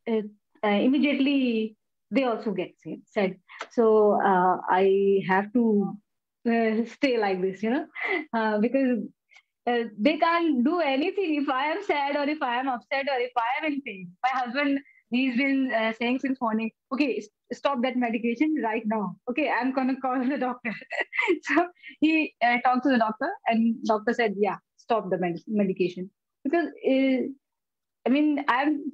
immediately they also get sad. So I have to stay like this, because they can't do anything if I am sad or if I am upset or if I am in pain. My husband, he's been saying since morning, okay, stop that medication right now. Okay, I'm gonna call the doctor. So he talked to the doctor, and doctor said, yeah, stop the medication, because I've been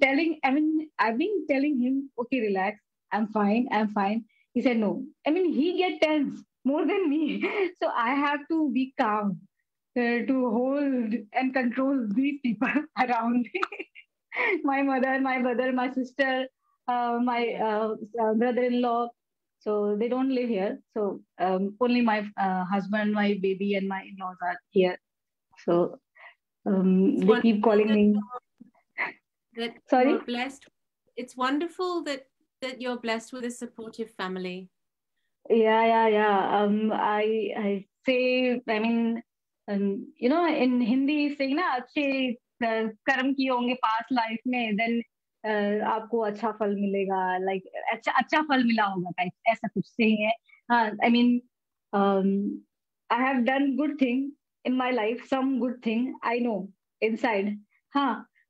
telling him, okay, relax, I'm fine. He said no. He get tense more than me, so I have to be calm to hold and control these people around me. My mother, my brother, my sister, my brother-in-law. So they don't live here. So only my husband, my baby, and my in-laws are here. So they keep calling me. That Sorry? you're blessed. It's wonderful that you're blessed with a supportive family. Yeah. I say, in Hindi saying ना अच्छे कर्म किए होंगे past life में, then आपको अच्छा फल मिलेगा, like अच्छा फल मिला होगा, type ऐसा कुछ saying है. I have done good thing in my life, some good thing I know inside.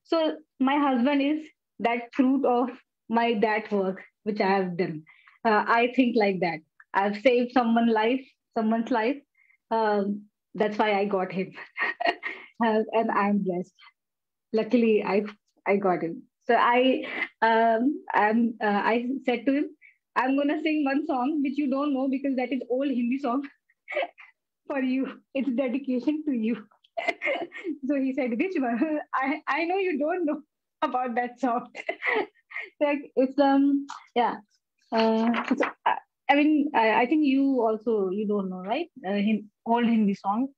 So my husband is that fruit of my that work which I have done. I think like that. I've saved someone's life. That's why I got him, and I'm blessed. Luckily, I got him. So I said to him, I'm gonna sing one song which you don't know, because that is old Hindi song for you. It's dedication to you. So he said, which one? I know you don't know about that song. Like it's yeah. I think you also, you don't know, right? Old Hindi song.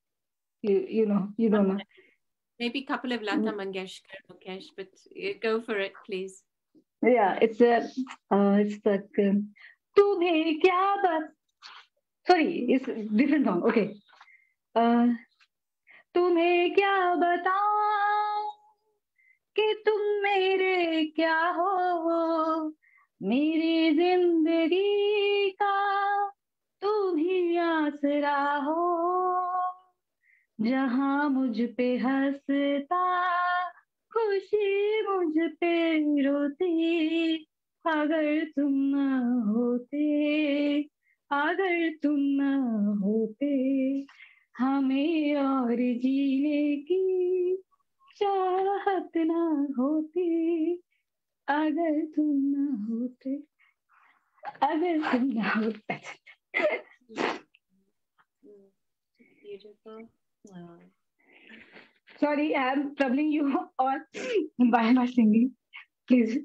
You know, you don't know. Maybe a couple of Lata Mangeshkar, Mukesh, but go for it, please. Yeah, it's like तुम्हें क्या बात. Sorry, it's different song. Okay. तुम्हें क्या बताऊं कि तुम मेरे क्या हो, मेरी जिंदगी का तुम ही आसरा हो, जहां मुझ पे हंसता खुशी मुझ पे रोती, अगर तुम न होते, अगर तुम न होते, हमें और जीने की चाहत ना होती, अगर तुम न होते, अगर तुम न होते. Beautiful. Wow. Sorry, I am troubling you all by my singing. Please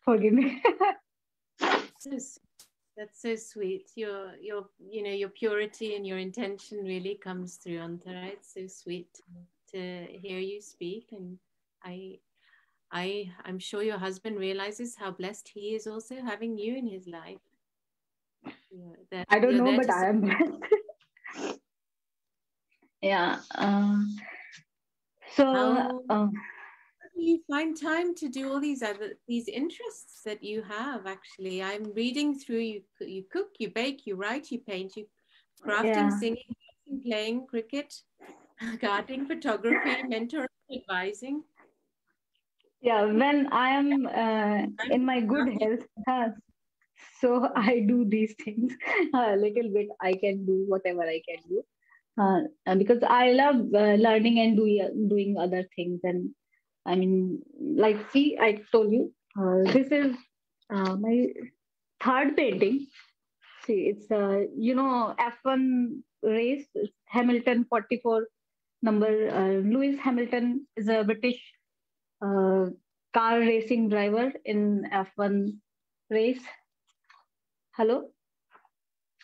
forgive me. That's so sweet. Your purity and your intention really comes through, Antara. It's so sweet to hear you speak, and I'm sure your husband realizes how blessed he is also having you in his life. I don't know, but I am blessed. Yeah. How do you find time to do all these interests that you have? Actually, I'm reading through. You cook, you bake, you write, you paint, you crafting, singing, playing cricket, gardening, photography, mentoring, advising. Yeah, when I am in my good health, so I do these things a little bit. I can do whatever I can do, because I love learning and doing other things. And like, see, I told you, this is my third painting. See, it's F1 race, Hamilton 44 number. Lewis Hamilton is a British car racing driver in F1 race. Hello,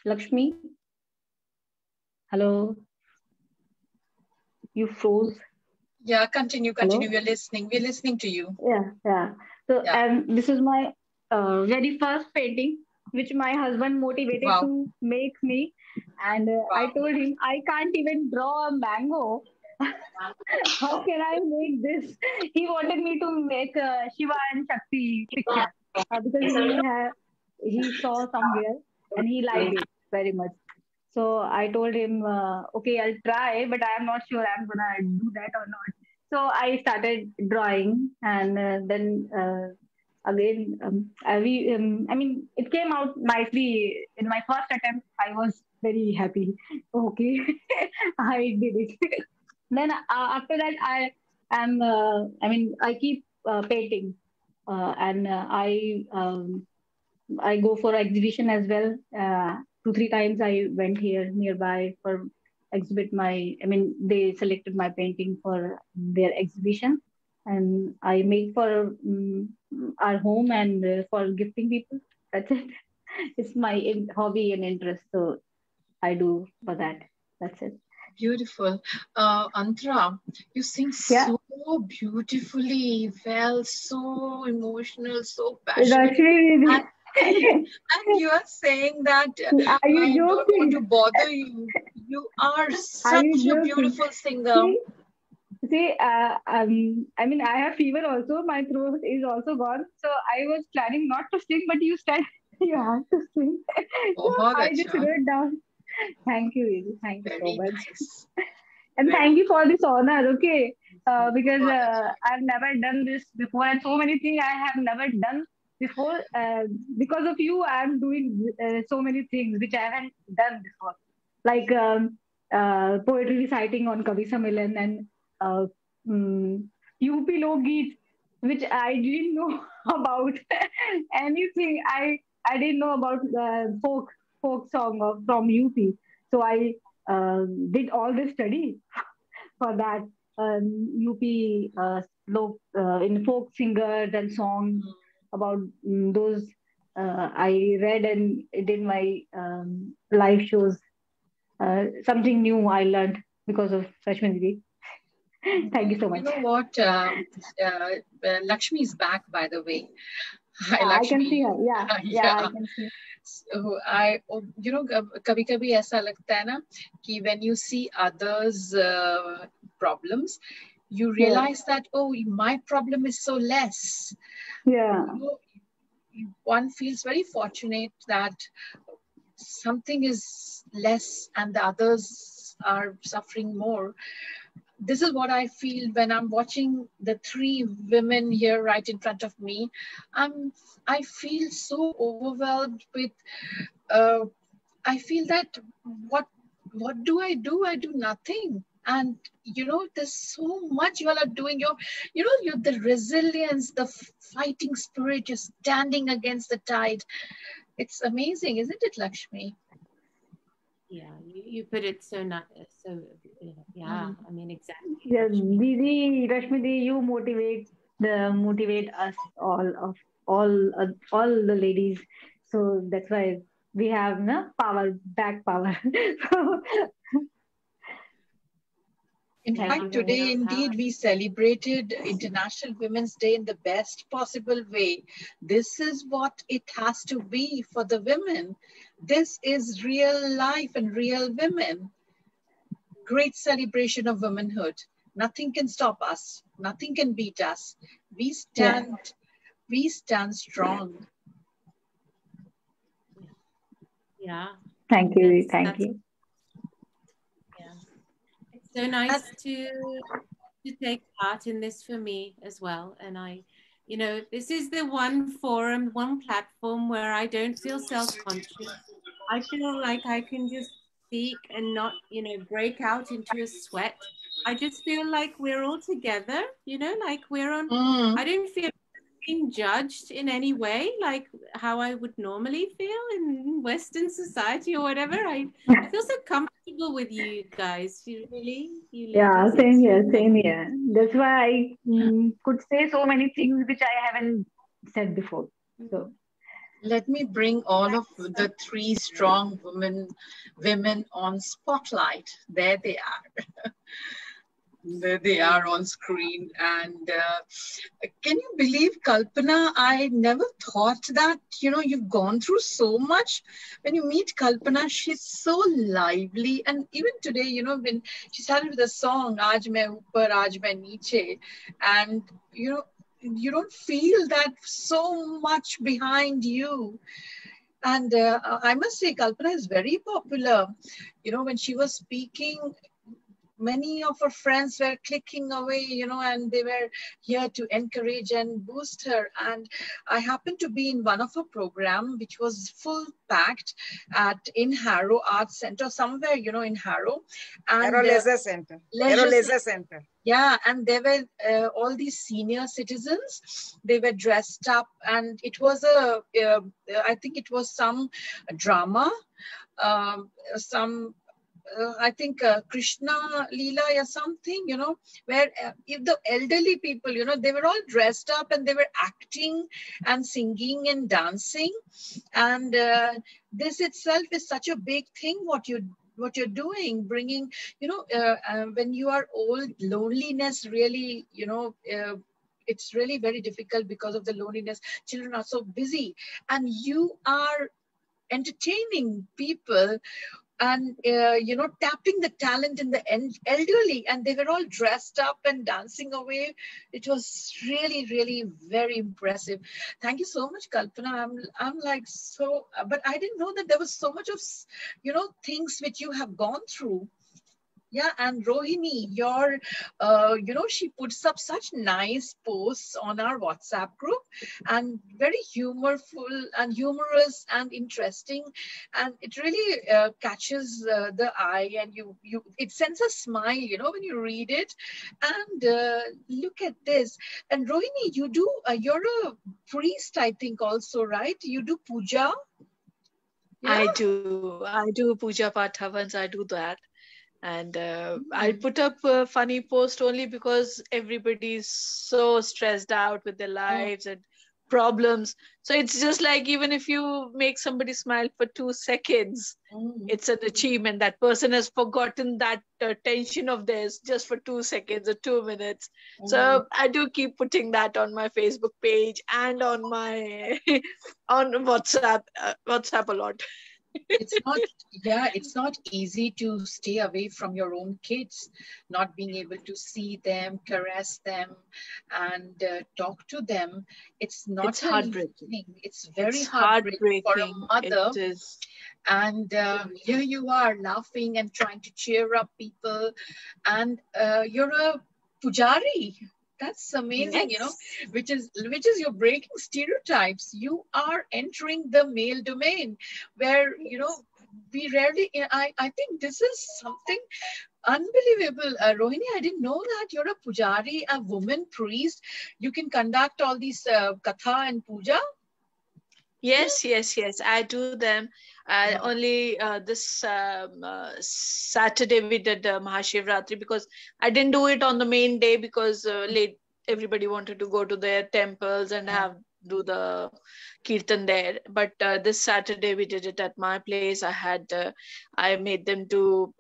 Lakshmi. Hello, you froze. Yeah, continue. We're listening to you. Yeah. So, and this is my very first painting, which my husband motivated to make me. And I told him, I can't even draw a mango. How can I make this? He wanted me to make a Shiva and Shakti picture because he saw somewhere and he liked it very much. So I told him, okay, I'll try, but I'm not sure I'm gonna do that or not. So I started drawing, and then again, I mean, it came out nicely. In my first attempt, I was very happy. Okay, I did it. Then after that, I keep painting, and I go for exhibition as well. 2-3 times I went here nearby for exhibit my. I mean, they selected my painting for their exhibition, and I make for our home and for gifting people. That's it. It's my hobby and interest, so I do for that. That's it. Beautiful. Antara, you sing so beautifully, well, so emotional, so passionate. And you are saying that are you I joking? don't want to bother you. You are such a beautiful singer. See, I mean, I have fever also. My throat is also gone. So I was planning not to sing, but you said you have to sing. So I just wrote down. Thank you, Viju. Thank you so much. Nice. And thank you for this honor, okay? Because I've never done this before, and so many things I have never done before. Because of you, I'm doing so many things which I haven't done before, like poetry reciting on Kavi Sammelan and UP Lok-Geet, which I didn't know about anything. I didn't know about folk song from UP. So I did all this study for that UP in folk singers and songs about those. I read and did my live shows. Something new I learned because of Rashmi. Thank you so much. You know what? Lakshmi is back, by the way. Hi, Lakshmi. I can see her. Yeah, I can see her. So कभी-कभी ऐसा लगता है ना कि when you see others' problems, you realize that, oh, my problem is so less. Yeah. One feels very fortunate that something is less and the others are suffering more. This is what I feel when I'm watching the 3 women here right in front of me. I feel so overwhelmed with, I feel that what do? I do nothing. And, there's so much you all are doing. You're the resilience, the fighting spirit, you're standing against the tide. It's amazing, isn't it, Lakshmi? Yeah, you put it so nice. So yeah, I mean, exactly. Yeah, Didi, Rashmi, you motivate us all the ladies. So that's why we have back power. In fact, today, indeed, we celebrated International Women's Day in the best possible way. This is what it has to be for the women. This is real life and real women. Great celebration of womanhood. Nothing can stop us. Nothing can beat us. We stand strong. Yeah. Thank you. Thank you. So nice to take part in this for me as well. And this is the one forum, one platform where I don't feel self-conscious. I feel like I can just speak and not, break out into a sweat. I just feel like we're all together, like we're on, I don't feel being judged in any way, like how I would normally feel in Western society or whatever. I feel so comfortable with you guys. You same here. That's why I could say so many things which I haven't said before. So let me bring all of the 3 strong women on spotlight. There they are. They are on screen. And can you believe, Kalpana, I never thought that, you've gone through so much. When you meet Kalpana, she's so lively. And even today, when she started with a song, Aaj Main Upar, Aaj Main Niche, and, you don't feel that so much behind you. And I must say, Kalpana is very popular. When she was speaking, many of her friends were clicking away, and they were here to encourage and boost her. And I happened to be in one of her program, which was full packed in Harrow Arts Center, somewhere, in Harrow. And Harrow Leisure Center. Harrow Leisure Center. Yeah, and there were all these senior citizens. They were dressed up, and it was I think it was some drama, I think Krishna Leela or something, where if the elderly people, they were all dressed up and they were acting and singing and dancing. And this itself is such a big thing, what you're doing, bringing, when you are old, loneliness really, it's really very difficult because of the loneliness. Children are so busy, and you are entertaining people and, tapping the talent in the elderly, and they were all dressed up and dancing away. It was really, really very impressive. Thank you so much, Kalpana. I'm like so, but I didn't know that there was so much of, things which you have gone through. Yeah, and Rohini, she puts up such nice posts on our WhatsApp group, and very humorful and humorous and interesting, and it really catches the eye, and it sends a smile, when you read it. And look at this. And Rohini, you're a priest, I think, also, right? You do puja. Yeah? I do puja pathavans. I do that. And I put up a funny post only because everybody's so stressed out with their lives and problems. So it's just like, even if you make somebody smile for 2 seconds, it's an achievement. That person has forgotten that tension of theirs just for 2 seconds or 2 minutes. So I do keep putting that on my Facebook page and on my on WhatsApp a lot. It's not easy to stay away from your own kids, not being able to see them, caress them, and talk to them. It's heartbreaking. It's very heartbreaking for a mother. It is. And here you are laughing and trying to cheer up people, and you're a pujari. That's amazing, yes. which is you're breaking stereotypes. You are entering the male domain where, we rarely, I think this is something unbelievable. Rohini, I didn't know that you're a pujari, a woman priest. You can conduct all these katha and puja. Yes. I do them. Only this Saturday we did Mahashivratri, because I didn't do it on the main day because everybody wanted to go to their temples and do the kirtan there. But this Saturday we did it at my place. I made them do.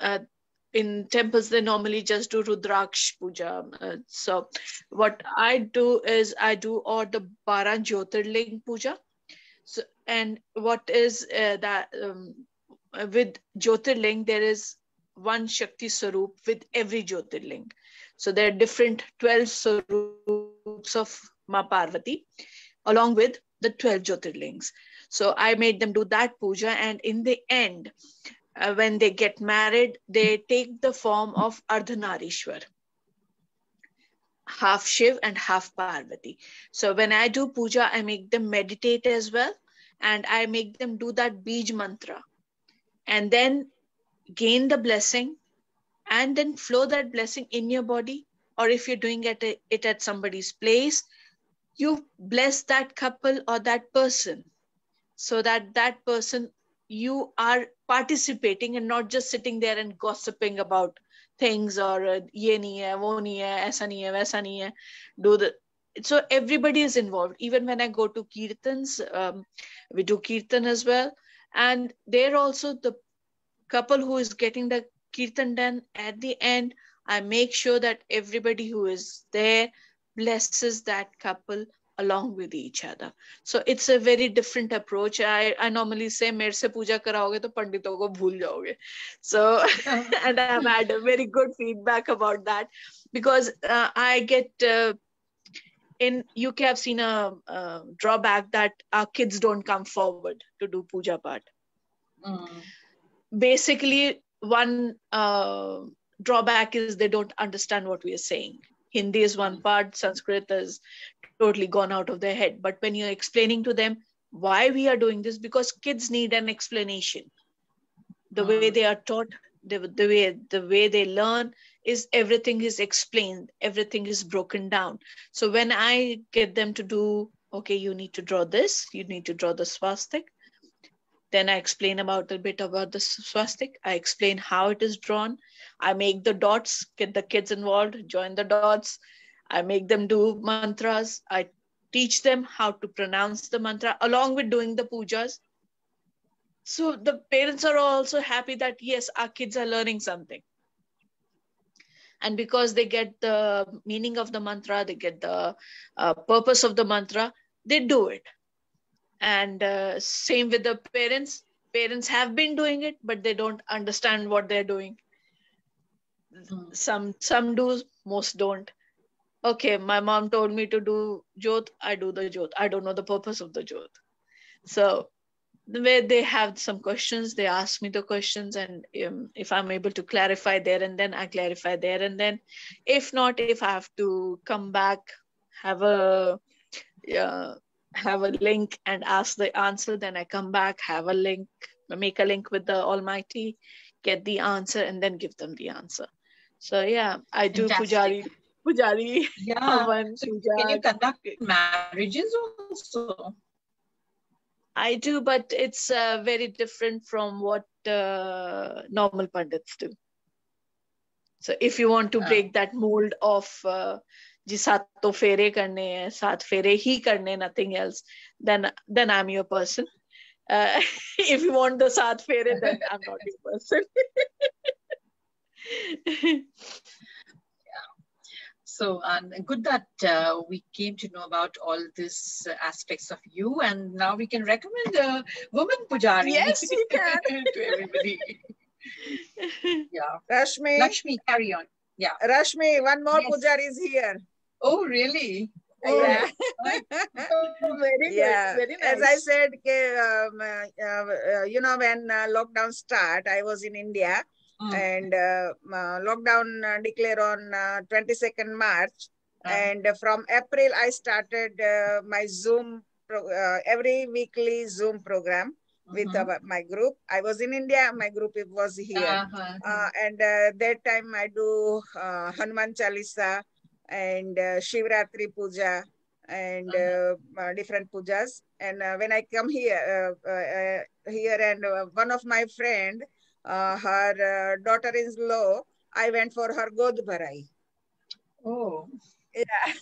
In temples, they normally just do Rudraksha Puja. So what I do is I do all the 12 Jyotirling Puja. So, and what is that with Jyotirling, there is one Shakti Sarup with every Jyotirling. So there are different 12 Sarups of Ma Parvati along with the 12 Jyotirlings. So I made them do that puja, and in the end, when they get married, they take the form of Ardhanarishwar, half Shiv and half Parvati. So when I do puja, I make them meditate as well, and I make them do that Bij mantra, and then gain the blessing, and then flow that blessing in your body. Or if you're doing it at somebody's place, you bless that couple or that person, so that person, you are participating and not just sitting there and gossiping about things, or ye nahi hai, wo nahi hai, aisa nahi hai, waisa nahi hai. So everybody is involved. Even when I go to kirtans, we do kirtan as well, and there also the couple who is getting the kirtan done, at the end I make sure that everybody who is there blesses that couple along with each other. So it's a very different approach. I normally say, मेरे से पूजा कराओगे तो पंडितों को भूल जाओगे. So, and I've had a very good feedback about that, because I get, in UK, I've seen a drawback that our kids don't come forward to do puja part. Basically, one drawback is they don't understand what we are saying. Hindi is one part, Sanskrit is totally gone out of their head. But when you're explaining to them why we are doing this, because kids need an explanation. The way they are taught, the way they learn is everything is explained, everything is broken down. So when I get them to do, okay, you need to draw this, you need to draw the swastik. Then I explain a bit about the swastik. I explain how it is drawn. I make the dots, get the kids involved, join the dots. I make them do mantras. I teach them how to pronounce the mantra along with doing the pujas. So the parents are also happy that, yes, our kids are learning something. And because they get the meaning of the mantra, they get the purpose of the mantra, they do it. And same with the parents. Parents have been doing it, but they don't understand what they're doing. Some do, most don't. Okay, my mom told me to do jyot, I do the jyot. I don't know the purpose of the jyot. So the way they have some questions, they ask me the questions, and if I'm able to clarify there and then, I clarify there and then. If not, if I have to come back, have a link and ask the answer, then I come back, have a link, make a link with the Almighty, get the answer, and then give them the answer. So yeah, I do Pujari. Yeah. Havan, So puja. can you conduct marriages also? I do, but it's very different from what normal pandits do. So if you want to break that mold of ji saat to fere karne hai, saat fere hi karne, nothing else, then I'm your person. If you want the saat fere, then I'm not your person. So good that we came to know about all these aspects of you, and now we can recommend a woman pujari. Yes, you can. To everybody. Yeah. Lakshmi, carry on. Yeah. Rashmi, one more pujari is here. Oh, really? Oh, yeah. Very good. Very nice. As I said, you know, when lockdown start, I was in India. And lockdown declared on 22nd March. And from April, I started my Zoom, every weekly Zoom program with my group. I was in India, my group was here. And that time I do Hanuman Chalisa and Shivratri Puja and different pujas. And when I come here, and one of my friend, her daughter-in-law, I went for her God Bharai. Oh. Yeah.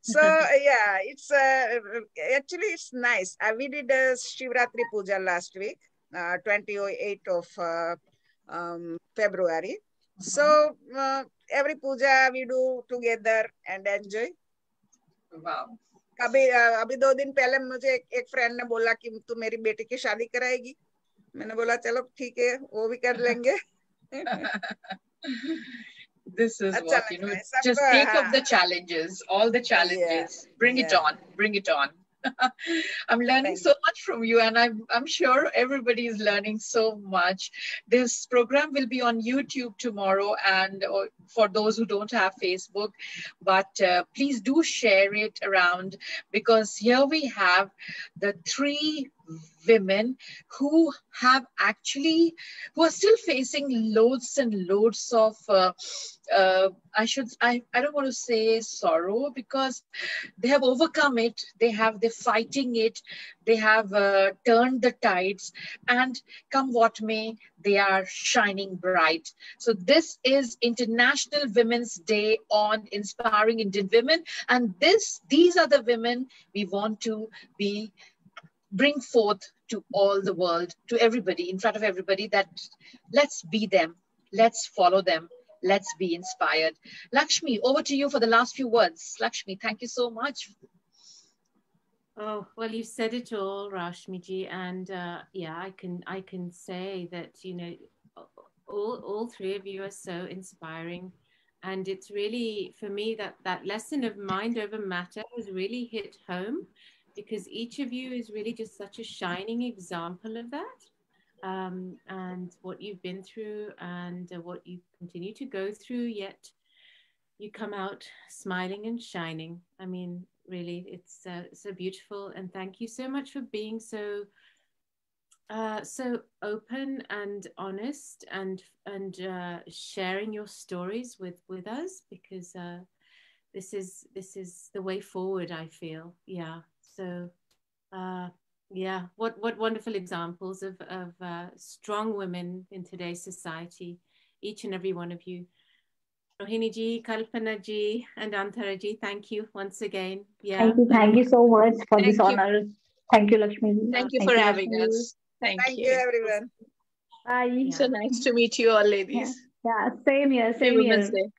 So, yeah, it's actually, it's nice. We did a Shivratri Puja last week, 28th of February. So, every puja we do together and enjoy. Wow. अभी 2 दिन पहले मुझे एक friend ने बोला कि तू मेरी बेटी की शादी कराएगी. मैंने बोला चलो ठीक है, वो भी कर लेंगे. This is what, you know, just take up the challenges, all the challenges. Bring it on, bring it on. I'm learning so much from you, and I'm sure everybody is learning so much. This program will be on YouTube tomorrow, and for those who don't have Facebook, but please do share it around, because here we have the 3 women who are still facing loads and loads of I don't want to say sorrow, because they have overcome it, they're fighting it, they have turned the tides, and come what may, they are shining bright. So this is International Women's Day on Inspiring Indian Women, and these are the women we want to bring forth to all the world, to everybody, in front of everybody, that let's be them, let's follow them, Let's be inspired. Lakshmi, over to you for the last few words. Lakshmi, thank you so much. Oh, well, you said it all, Rashmiji, and yeah, I can say that, you know, all three of you are so inspiring, and it's really, for me, that lesson of mind over matter has really hit home, because each of you is really just such a shining example of that, and what you've been through and what you continue to go through, yet you come out smiling and shining. I mean, really, it's so beautiful, and thank you so much for being so so open and honest, and sharing your stories with us, because this is the way forward, I feel. Yeah. So yeah, what wonderful examples of strong women in today's society, each and every one of you. Rohini ji, Kalpana ji, and Antara ji, thank you once again. Yeah. Thank you so much for this honor. Thank you, Lakshmi. Thank you for having us. Thank you, everyone. Bye. Yeah. So nice to meet you all, ladies. Yeah, same here. Happy Women's Day.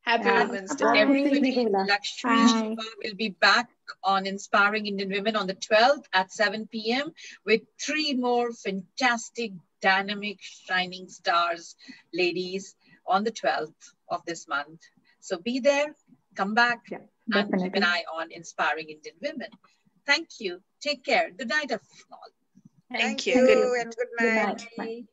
Happy Women's Day. Everybody, Lakshmi Shiva will be back on Inspiring Indian Women on the 12th at 7 p.m. with 3 more fantastic, dynamic, shining stars, ladies, on the 12th of this month. So be there, come back, and keep an eye on Inspiring Indian Women. Thank you. Take care. Good night, all. Thank you. And good night. Good night. Bye.